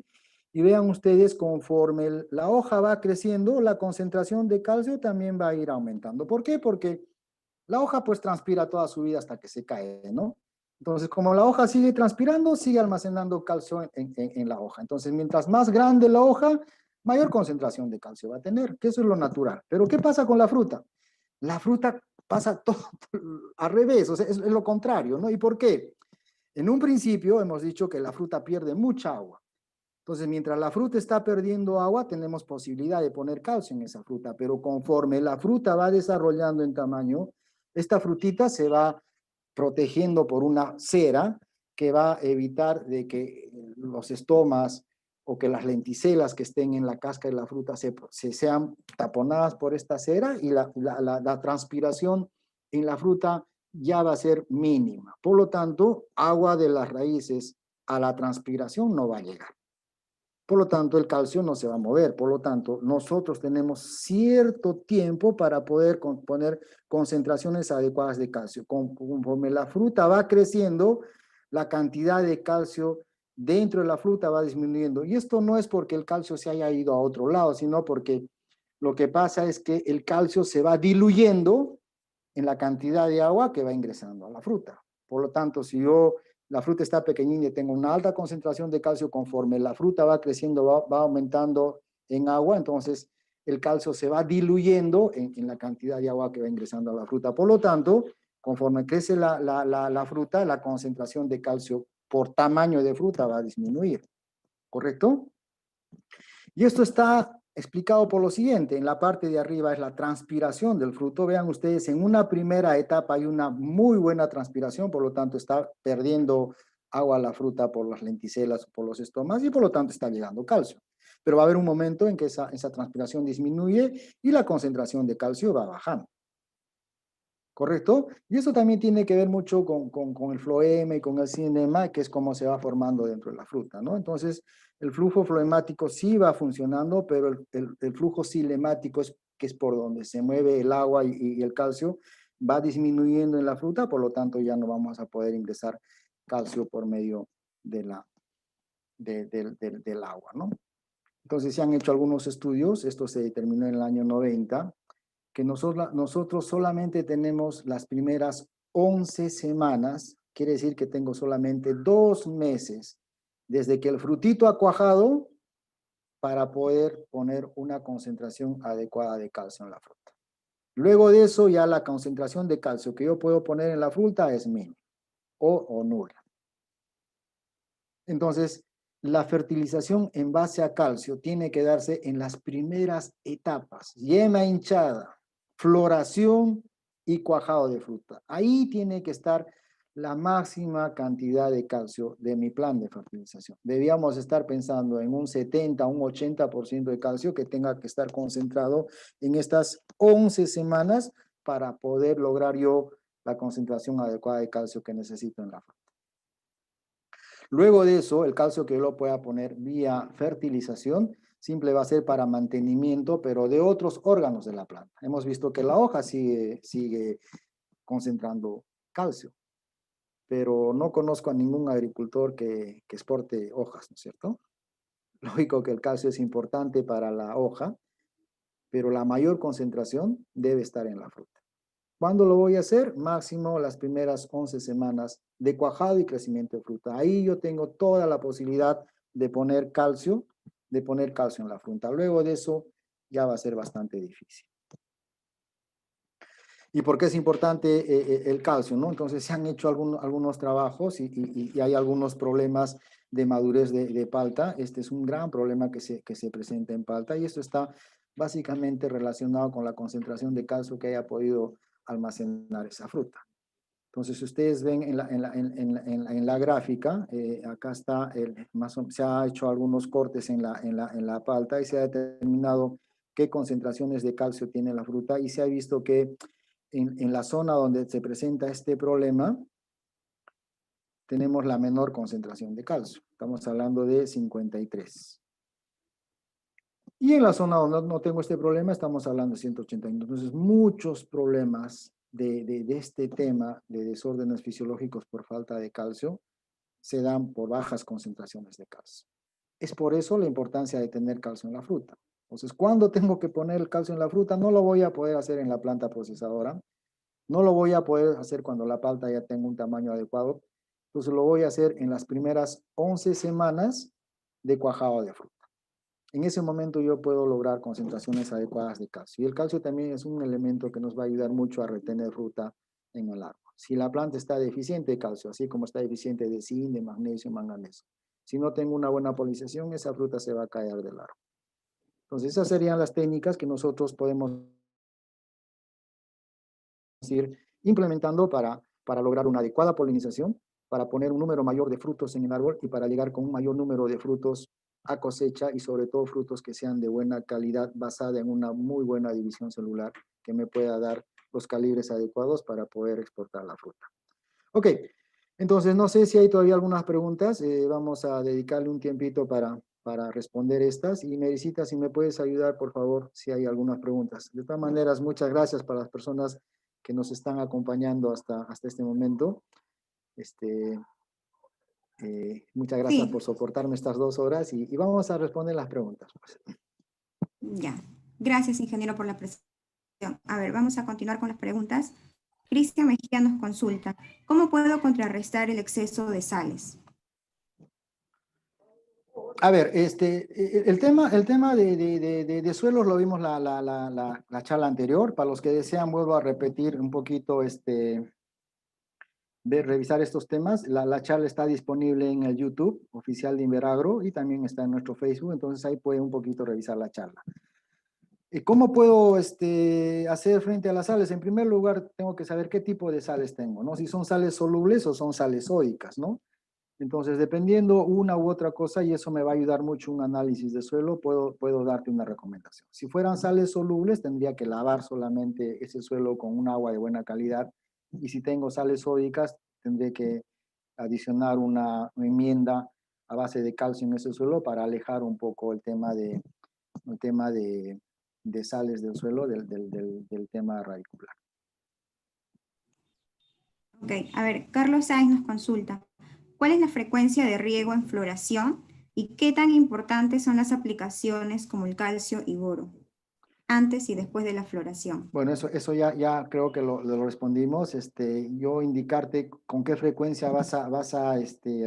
y vean ustedes conforme la hoja va creciendo, la concentración de calcio también va a ir aumentando. ¿Por qué? Porque la hoja pues transpira toda su vida hasta que se cae, ¿no? Entonces como la hoja sigue transpirando, sigue almacenando calcio en la hoja. Entonces mientras más grande la hoja, mayor concentración de calcio va a tener, que eso es lo natural. Pero ¿qué pasa con la fruta? La fruta pasa todo al revés, o sea, es lo contrario, ¿no? ¿Y por qué? En un principio hemos dicho que la fruta pierde mucha agua. Entonces, mientras la fruta está perdiendo agua, tenemos posibilidad de poner calcio en esa fruta, pero conforme la fruta va desarrollando en tamaño, esta frutita se va protegiendo por una cera que va a evitar de que los estomas o que las lenticelas que estén en la cáscara de la fruta se sean taponadas por esta cera y la transpiración en la fruta ya va a ser mínima. Por lo tanto, agua de las raíces a la transpiración no va a llegar. Por lo tanto, el calcio no se va a mover. Por lo tanto, nosotros tenemos cierto tiempo para poder poner concentraciones adecuadas de calcio. Conforme la fruta va creciendo, la cantidad de calcio dentro de la fruta va disminuyendo. Y esto no es porque el calcio se haya ido a otro lado, sino porque lo que pasa es que el calcio se va diluyendo en la cantidad de agua que va ingresando a la fruta. Por lo tanto, si la fruta está pequeñita y tengo una alta concentración de calcio, conforme la fruta va creciendo, va aumentando en agua, entonces el calcio se va diluyendo en la cantidad de agua que va ingresando a la fruta. Por lo tanto, conforme crece la fruta, la concentración de calcio por tamaño de fruta va a disminuir. ¿Correcto? Y esto está explicado por lo siguiente. En la parte de arriba es la transpiración del fruto. Vean ustedes, en una primera etapa hay una muy buena transpiración, por lo tanto está perdiendo agua la fruta por las lenticelas, por los estomas, y por lo tanto está llegando calcio. Pero va a haber un momento en que esa transpiración disminuye y la concentración de calcio va bajando. ¿Correcto? Y eso también tiene que ver mucho con el floema y con el cinema, que es cómo se va formando dentro de la fruta, ¿no? Entonces, el flujo floemático sí va funcionando, pero el flujo cinemático, que es por donde se mueve el agua y el calcio, va disminuyendo en la fruta, por lo tanto ya no vamos a poder ingresar calcio por medio del agua, ¿no? Entonces se han hecho algunos estudios, esto se determinó en el año 90, que nosotros solamente tenemos las primeras 11 semanas quiere decir que tengo solamente 2 meses desde que el frutito ha cuajado para poder poner una concentración adecuada de calcio en la fruta. Luego de eso, ya la concentración de calcio que yo puedo poner en la fruta es mínima o nula. Entonces, la fertilización en base a calcio tiene que darse en las primeras etapas: yema hinchada, floración y cuajado de fruta. Ahí tiene que estar la máxima cantidad de calcio de mi plan de fertilización. Debíamos estar pensando en un 70, un 80% de calcio que tenga que estar concentrado en estas 11 semanas para poder lograr yo la concentración adecuada de calcio que necesito en la fruta. Luego de eso, el calcio que yo lo pueda poner vía fertilización, simple va a ser para mantenimiento, pero de otros órganos de la planta. Hemos visto que la hoja sigue concentrando calcio, pero no conozco a ningún agricultor que exporte hojas, ¿no es cierto? Lógico que el calcio es importante para la hoja, pero la mayor concentración debe estar en la fruta. ¿Cuándo lo voy a hacer? Máximo las primeras 11 semanas de cuajado y crecimiento de fruta. Ahí yo tengo toda la posibilidad de poner calcio en la fruta. Luego de eso ya va a ser bastante difícil. ¿Y por qué es importante el calcio, no? Entonces se han hecho algunos trabajos y hay algunos problemas de madurez de palta. Este es un gran problema que se presenta en palta y esto está básicamente relacionado con la concentración de calcio que haya podido almacenar esa fruta. Entonces, si ustedes ven en la gráfica, acá está, se ha hecho algunos cortes en la palta y se ha determinado qué concentraciones de calcio tiene la fruta y se ha visto que en la zona donde se presenta este problema, tenemos la menor concentración de calcio. Estamos hablando de 53. Y en la zona donde no tengo este problema, estamos hablando de 181. Entonces, muchos problemas de este tema de desórdenes fisiológicos por falta de calcio se dan por bajas concentraciones de calcio. Es por eso la importancia de tener calcio en la fruta. Entonces, ¿cuándo tengo que poner el calcio en la fruta? No lo voy a poder hacer en la planta procesadora. No lo voy a poder hacer cuando la palta ya tenga un tamaño adecuado. Entonces, lo voy a hacer en las primeras 11 semanas de cuajado de fruta. En ese momento yo puedo lograr concentraciones adecuadas de calcio. Y el calcio también es un elemento que nos va a ayudar mucho a retener fruta en el árbol. Si la planta está deficiente de calcio, así como está deficiente de zinc, de magnesio, manganeso, si no tengo una buena polinización, esa fruta se va a caer del árbol. Entonces, esas serían las técnicas que nosotros podemos ir implementando para lograr una adecuada polinización, para poner un número mayor de frutos en el árbol y para llegar con un mayor número de frutos a cosecha y sobre todo frutos que sean de buena calidad basada en una muy buena división celular que me pueda dar los calibres adecuados para poder exportar la fruta. Ok, entonces no sé si hay todavía algunas preguntas, vamos a dedicarle un tiempito para responder estas y Merisita, si me puedes ayudar por favor si hay algunas preguntas. De todas maneras, muchas gracias para las personas que nos están acompañando hasta este momento. Muchas gracias por soportarme estas 2 horas y vamos a responder las preguntas. Pues. Ya, gracias ingeniero por la presentación. A ver, vamos a continuar con las preguntas. Cristian Mejía nos consulta, ¿cómo puedo contrarrestar el exceso de sales? A ver, el tema de suelos lo vimos la charla anterior. Para los que desean, vuelvo a repetir un poquito, revisar estos temas. La charla está disponible en el YouTube oficial de Inveragro y también está en nuestro Facebook, entonces ahí puede un poquito revisar la charla. ¿Cómo puedo hacer frente a las sales? En primer lugar, tengo que saber qué tipo de sales tengo, ¿no? Si son sales solubles o son sales sódicas, ¿no? Entonces, dependiendo una u otra cosa, y eso me va a ayudar mucho un análisis de suelo, puedo darte una recomendación. Si fueran sales solubles, tendría que lavar solamente ese suelo con un agua de buena calidad. Y si tengo sales sódicas, tendré que adicionar una enmienda a base de calcio en ese suelo para alejar un poco el tema de sales del suelo del tema radicular. Ok, a ver, Carlos Sáenz nos consulta, ¿cuál es la frecuencia de riego en floración y qué tan importantes son las aplicaciones como el calcio y boro? antes y después de la floración? Bueno, eso ya creo que lo respondimos. Yo indicarte con qué frecuencia vas a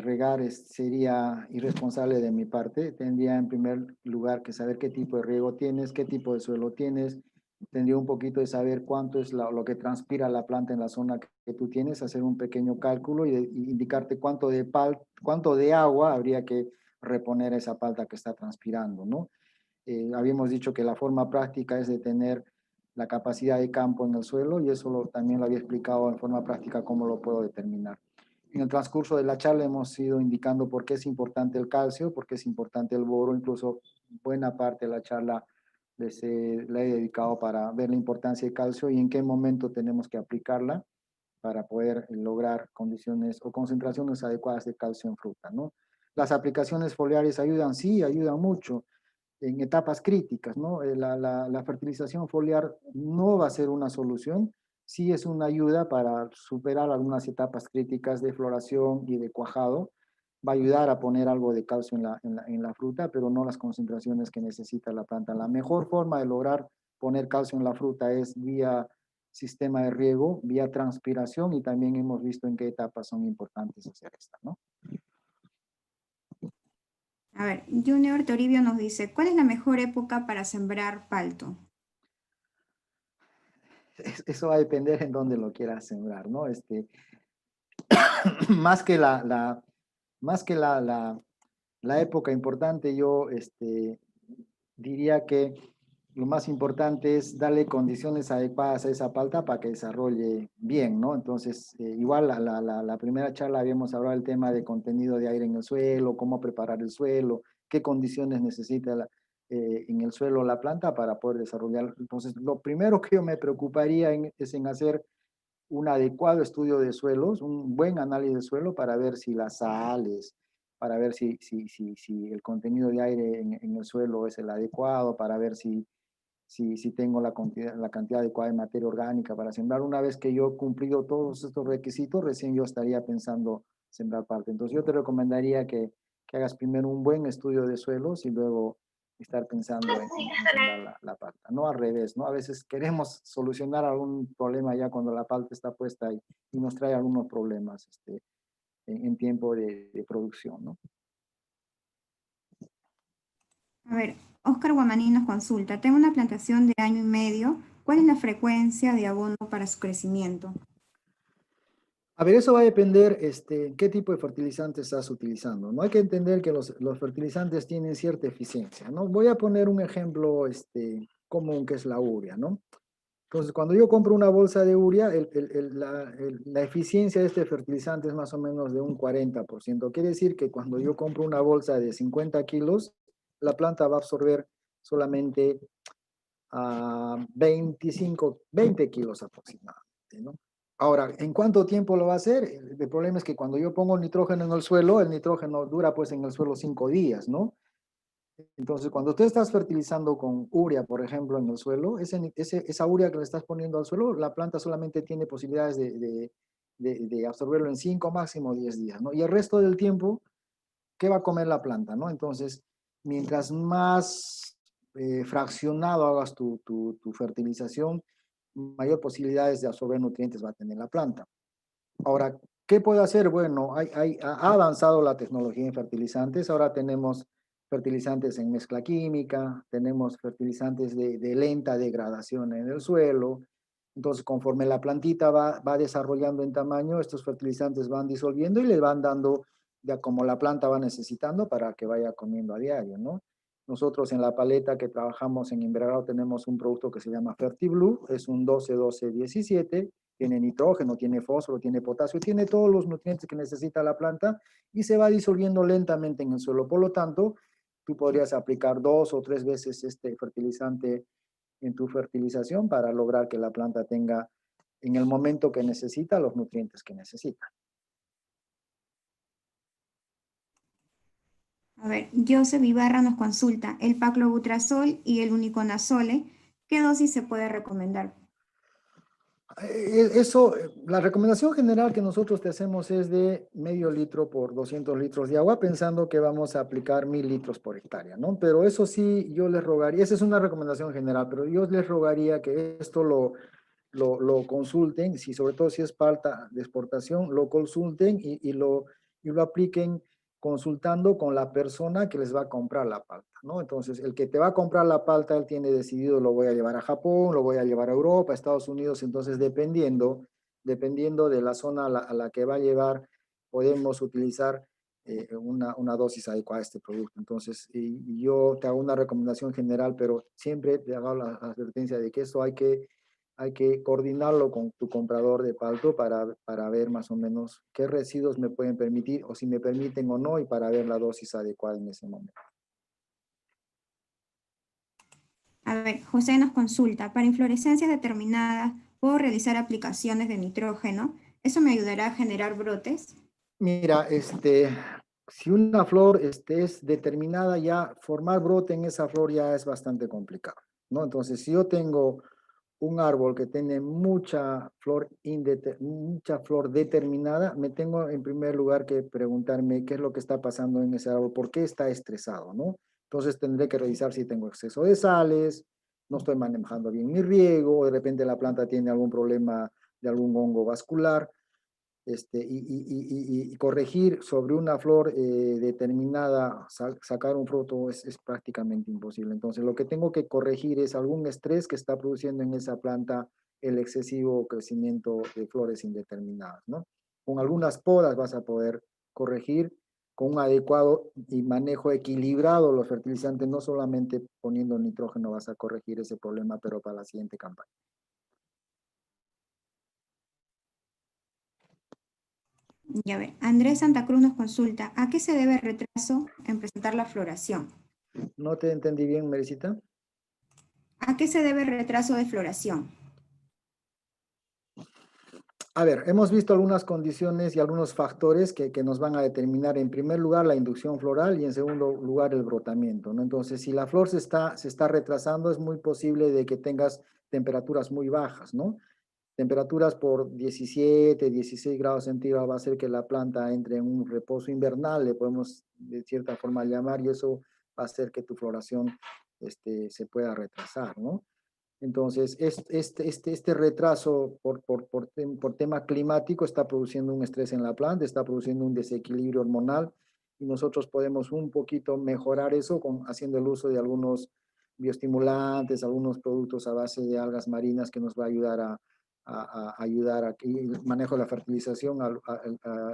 regar sería irresponsable de mi parte. Tendría en primer lugar que saber qué tipo de riego tienes, qué tipo de suelo tienes. Tendría un poquito de saber cuánto es lo que transpira la planta en la zona que tú tienes, hacer un pequeño cálculo y indicarte cuánto de agua habría que reponer a esa palta que está transpirando, ¿no? Habíamos dicho que la forma práctica es de tener la capacidad de campo en el suelo y eso también lo había explicado en forma práctica cómo lo puedo determinar. En el transcurso de la charla hemos ido indicando por qué es importante el calcio, por qué es importante el boro, incluso buena parte de la charla la he dedicado para ver la importancia del calcio y en qué momento tenemos que aplicarla para poder lograr condiciones o concentraciones adecuadas de calcio en fruta, ¿no? Las aplicaciones foliares ayudan, sí, ayudan mucho en etapas críticas, ¿no? La fertilización foliar no va a ser una solución, sí es una ayuda para superar algunas etapas críticas de floración y de cuajado, va a ayudar a poner algo de calcio en la fruta, pero no las concentraciones que necesita la planta. La mejor forma de lograr poner calcio en la fruta es vía sistema de riego, vía transpiración, y también hemos visto en qué etapas son importantes hacer esta, ¿no? A ver, Junior Toribio nos dice, ¿cuál es la mejor época para sembrar palto? Eso va a depender en dónde lo quieras sembrar, ¿no? Más que la época importante, yo diría que lo más importante es darle condiciones adecuadas a esa palta para que desarrolle bien, ¿no? Entonces, igual la primera charla habíamos hablado del tema de contenido de aire en el suelo, cómo preparar el suelo, qué condiciones necesita en el suelo la planta para poder desarrollar. Entonces, lo primero que yo me preocuparía es en hacer un adecuado estudio de suelos, un buen análisis de suelo para ver si las sales, para ver si el contenido de aire en el suelo es el adecuado, para ver si tengo la cantidad adecuada de materia orgánica para sembrar. Una vez que yo he cumplido todos estos requisitos, recién yo estaría pensando sembrar parte. Entonces yo te recomendaría que hagas primero un buen estudio de suelos y luego estar pensando en sembrar la palta. No al revés, ¿no? A veces queremos solucionar algún problema ya cuando la palta está puesta y nos trae algunos problemas en tiempo de producción, ¿no? A ver, Oscar Guamaní nos consulta, tengo una plantación de año y medio, ¿cuál es la frecuencia de abono para su crecimiento? A ver, eso va a depender qué tipo de fertilizantes estás utilizando, ¿no? Hay que entender que los fertilizantes tienen cierta eficiencia, ¿no? Voy a poner un ejemplo común que es la urea, ¿no? Entonces, cuando yo compro una bolsa de urea, la eficiencia de este fertilizante es más o menos de un 40%. Quiere decir que cuando yo compro una bolsa de 50 kilos, la planta va a absorber solamente 20 kilos aproximadamente, ¿no? Ahora, ¿en cuánto tiempo lo va a hacer? El problema es que cuando yo pongo nitrógeno en el suelo, el nitrógeno dura pues en el suelo 5 días, ¿no? Entonces, cuando tú estás fertilizando con urea, por ejemplo, en el suelo, esa urea que le estás poniendo al suelo, la planta solamente tiene posibilidades de absorberlo en 5, máximo 10 días, ¿no? Y el resto del tiempo, ¿qué va a comer la planta, no? Entonces, mientras más fraccionado hagas tu fertilización, mayor posibilidades de absorber nutrientes va a tener la planta. Ahora, ¿qué puedo hacer? Bueno, ha avanzado la tecnología en fertilizantes, ahora tenemos fertilizantes en mezcla química, tenemos fertilizantes de lenta degradación en el suelo. Entonces, conforme la plantita va desarrollando en tamaño, estos fertilizantes van disolviendo y le van dando ya como la planta va necesitando para que vaya comiendo a diario, ¿no? Nosotros en la paleta que trabajamos en Invergrado tenemos un producto que se llama FertiBlue, es un 12-12-17, tiene nitrógeno, tiene fósforo, tiene potasio, tiene todos los nutrientes que necesita la planta y se va disolviendo lentamente en el suelo. Por lo tanto, tú podrías aplicar 2 o 3 veces este fertilizante en tu fertilización para lograr que la planta tenga en el momento que necesita los nutrientes que necesita. A ver, Joseph Ibarra nos consulta, el paclobutrazol y el uniconazole, ¿qué dosis se puede recomendar? La recomendación general que nosotros te hacemos es de medio litro por 200 litros de agua, pensando que vamos a aplicar 1000 litros por hectárea, ¿no? Pero eso sí, yo les rogaría, esa es una recomendación general, pero yo les rogaría que esto lo consulten, si, sobre todo si es palta de exportación, lo consulten y lo apliquen consultando con la persona que les va a comprar la palta, ¿no? Entonces, el que te va a comprar la palta, él tiene decidido, lo voy a llevar a Japón, lo voy a llevar a Europa, a Estados Unidos, entonces dependiendo de la zona a la que va a llevar, podemos utilizar una dosis adecuada de este producto. Entonces, y yo te hago una recomendación general, pero siempre te hago la advertencia de que esto hay que coordinarlo con tu comprador de palto para ver más o menos qué residuos me pueden permitir o si me permiten o no y para ver la dosis adecuada en ese momento. A ver, José nos consulta, para inflorescencias determinadas, ¿puedo realizar aplicaciones de nitrógeno? ¿Eso me ayudará a generar brotes? Mira, si una flor es determinada ya, formar brote en esa flor ya es bastante complicado, ¿no? Entonces, si yo tengo un árbol que tiene mucha flor determinada, me tengo en primer lugar que preguntarme qué es lo que está pasando en ese árbol, por qué está estresado, ¿no? Entonces tendré que revisar si tengo exceso de sales, no estoy manejando bien mi riego, de repente la planta tiene algún problema de algún hongo vascular, y corregir sobre una flor determinada, sacar un fruto es prácticamente imposible. Entonces, lo que tengo que corregir es algún estrés que está produciendo en esa planta el excesivo crecimiento de flores indeterminadas, ¿no? Con algunas podas vas a poder corregir con un adecuado y manejo equilibrado los fertilizantes, no solamente poniendo nitrógeno vas a corregir ese problema, pero para la siguiente campaña. Y a ver, Andrés Santa Cruz nos consulta, ¿a qué se debe el retraso en presentar la floración? ¿No te entendí bien, Merisita? ¿A qué se debe el retraso de floración? A ver, hemos visto algunas condiciones y algunos factores que nos van a determinar, en primer lugar, la inducción floral y en segundo lugar, el brotamiento, ¿no? Entonces, si la flor se está retrasando, es muy posible de que tengas temperaturas muy bajas, ¿no? Temperaturas por 17, 16 grados centígrados va a hacer que la planta entre en un reposo invernal, le podemos de cierta forma llamar, y eso va a hacer que tu floración se pueda retrasar, ¿no? Entonces, este retraso por tema climático está produciendo un estrés en la planta, está produciendo un desequilibrio hormonal y nosotros podemos un poquito mejorar eso haciendo el uso de algunos bioestimulantes, algunos productos a base de algas marinas que nos va a ayudar a ayudar a que el manejo de la fertilización, a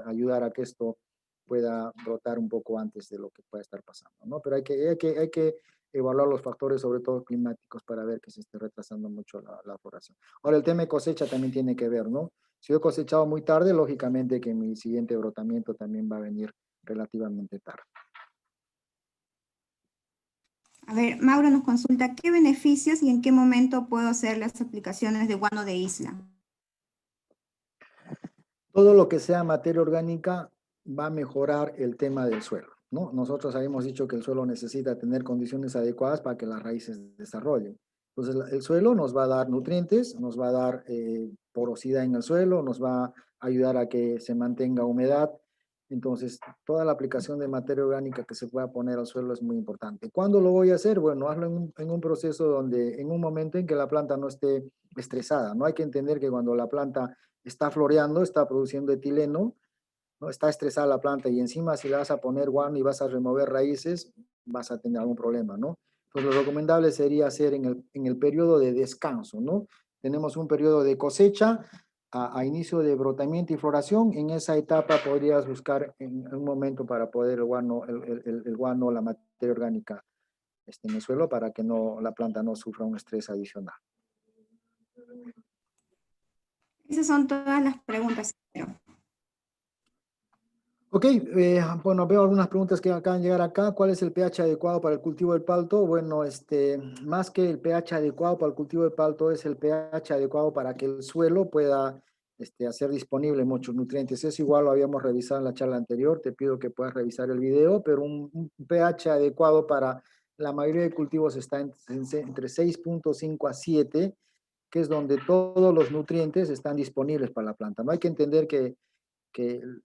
ayudar a que esto pueda brotar un poco antes de lo que pueda estar pasando, ¿no? Pero hay que evaluar los factores, sobre todo climáticos, para ver que se esté retrasando mucho la floración. Ahora, el tema de cosecha también tiene que ver, ¿no? Si yo he cosechado muy tarde, lógicamente que mi siguiente brotamiento también va a venir relativamente tarde. A ver, Mauro nos consulta, ¿qué beneficios y en qué momento puedo hacer las aplicaciones de guano de isla? Todo lo que sea materia orgánica va a mejorar el tema del suelo, ¿no? Nosotros habíamos dicho que el suelo necesita tener condiciones adecuadas para que las raíces desarrollen. Entonces, el suelo nos va a dar nutrientes, nos va a dar porosidad en el suelo, nos va a ayudar a que se mantenga humedad. Entonces, toda la aplicación de materia orgánica que se pueda poner al suelo es muy importante. ¿Cuándo lo voy a hacer? Bueno, hazlo en un proceso donde, en un momento en que la planta no esté estresada. No hay que entender que cuando la planta está floreando, está produciendo etileno, ¿no? Está estresada la planta y encima si le vas a poner guano y vas a remover raíces, vas a tener algún problema, ¿no? Entonces lo recomendable sería hacer en el periodo de descanso, ¿no? Tenemos un periodo de cosecha a inicio de brotamiento y floración. En esa etapa podrías buscar en un momento para poder el guano, la materia orgánica en el suelo para que la planta no sufra un estrés adicional. Esas son todas las preguntas. Ok, bueno, veo algunas preguntas que acaban de llegar acá. ¿Cuál es el pH adecuado para el cultivo del palto? Bueno, más que el pH adecuado para el cultivo del palto, es el pH adecuado para que el suelo pueda hacer disponible muchos nutrientes. Eso igual lo habíamos revisado en la charla anterior. Te pido que puedas revisar el video, pero un pH adecuado para la mayoría de cultivos está entre 6.5 a 7. que es donde todos los nutrientes están disponibles para la planta. No hay que entender que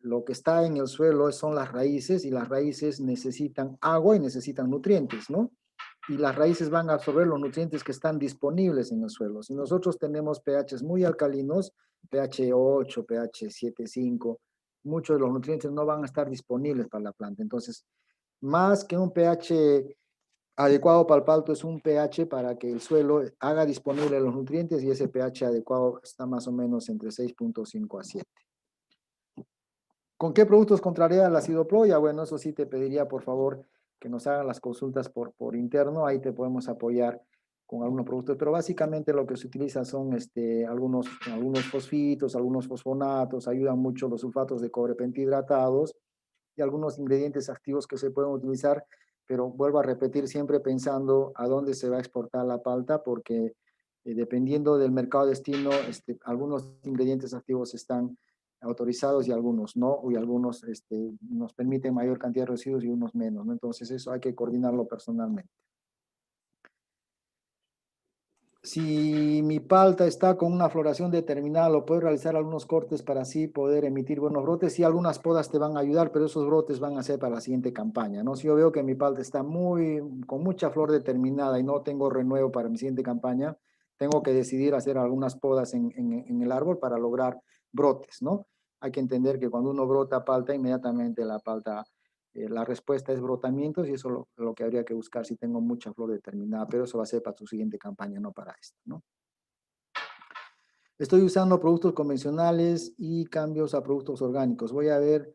lo que está en el suelo son las raíces, y las raíces necesitan agua y necesitan nutrientes, ¿no? Y las raíces van a absorber los nutrientes que están disponibles en el suelo. Si nosotros tenemos pHs muy alcalinos, pH 8, pH 7,5, muchos de los nutrientes no van a estar disponibles para la planta. Entonces, más que un pH adecuado para el palto, es un pH para que el suelo haga disponible los nutrientes, y ese pH adecuado está más o menos entre 6,5 a 7. ¿Con qué productos contraría el ácido ploya? Bueno, eso sí te pediría, por favor, que nos hagan las consultas por interno. Ahí te podemos apoyar con algunos productos, pero básicamente lo que se utiliza son algunos fosfitos, algunos fosfonatos, ayudan mucho los sulfatos de cobre pentihidratados y algunos ingredientes activos que se pueden utilizar, pero vuelvo a repetir, siempre pensando a dónde se va a exportar la palta, porque dependiendo del mercado destino, algunos ingredientes activos están autorizados y algunos no, y algunos nos permiten mayor cantidad de residuos y unos menos, ¿no? Entonces eso hay que coordinarlo personalmente. Si mi palta está con una floración determinada, lo puedo realizar algunos cortes para así poder emitir buenos brotes, y algunas podas te van a ayudar, pero esos brotes van a ser para la siguiente campaña, ¿no? Si yo veo que mi palta está con mucha flor determinada y no tengo renuevo para mi siguiente campaña, tengo que decidir hacer algunas podas en el árbol para lograr brotes, ¿no? Hay que entender que cuando uno brota palta, inmediatamente la palta, la respuesta es brotamientos, y eso es lo que habría que buscar si tengo mucha flor determinada, pero eso va a ser para tu siguiente campaña, no para esta, ¿no? Estoy usando productos convencionales y cambios a productos orgánicos. Voy a ver,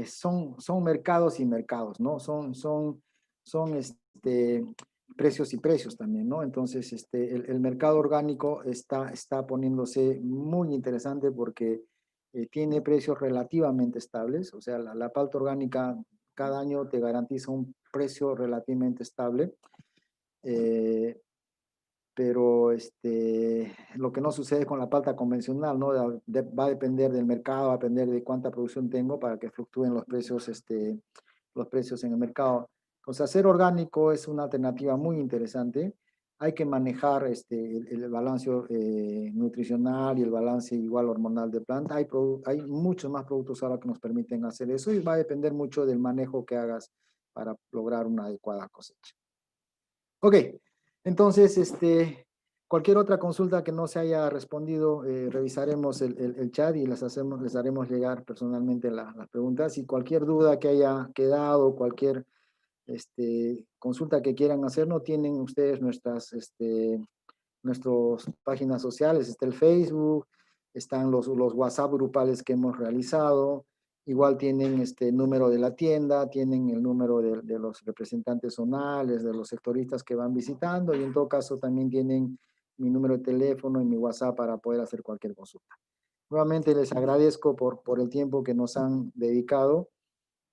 son mercados y mercados, ¿no? Son precios y precios también, ¿no? Entonces, el mercado orgánico está poniéndose muy interesante porque tiene precios relativamente estables. O sea, la palta orgánica cada año te garantiza un precio relativamente estable. Pero lo que no sucede con la palta convencional, ¿no? Va a depender del mercado, va a depender de cuánta producción tengo para que fluctúen los precios en el mercado. Entonces, hacer orgánico es una alternativa muy interesante. Hay que manejar el balance nutricional y el balance igual hormonal de planta. Hay muchos más productos ahora que nos permiten hacer eso, y va a depender mucho del manejo que hagas para lograr una adecuada cosecha. Ok, entonces cualquier otra consulta que no se haya respondido, revisaremos el chat y les haremos llegar personalmente las preguntas. Y cualquier duda que haya quedado, cualquier consulta que quieran hacer, no tienen ustedes nuestras páginas sociales. Está el Facebook, están los WhatsApp grupales que hemos realizado. Igual tienen número de la tienda, tienen el número de los representantes zonales, de los sectoristas que van visitando, y en todo caso también tienen mi número de teléfono y mi WhatsApp para poder hacer cualquier consulta. Nuevamente les agradezco por el tiempo que nos han dedicado.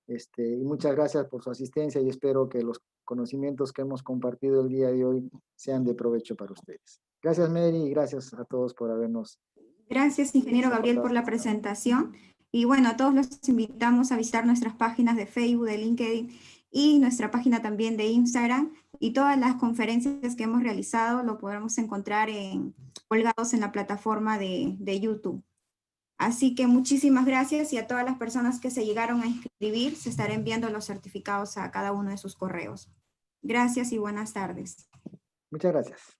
Y muchas gracias por su asistencia, y espero que los conocimientos que hemos compartido el día de hoy sean de provecho para ustedes. Gracias, Mary, y gracias a todos por habernos. Gracias, ingeniero Gabriel, por la presentación. Y bueno, a todos los invitamos a visitar nuestras páginas de Facebook, de LinkedIn y nuestra página también de Instagram. Y todas las conferencias que hemos realizado lo podremos encontrar colgados en la plataforma de YouTube. Así que muchísimas gracias, y a todas las personas que se llegaron a inscribir, se estarán enviando los certificados a cada uno de sus correos. Gracias y buenas tardes. Muchas gracias.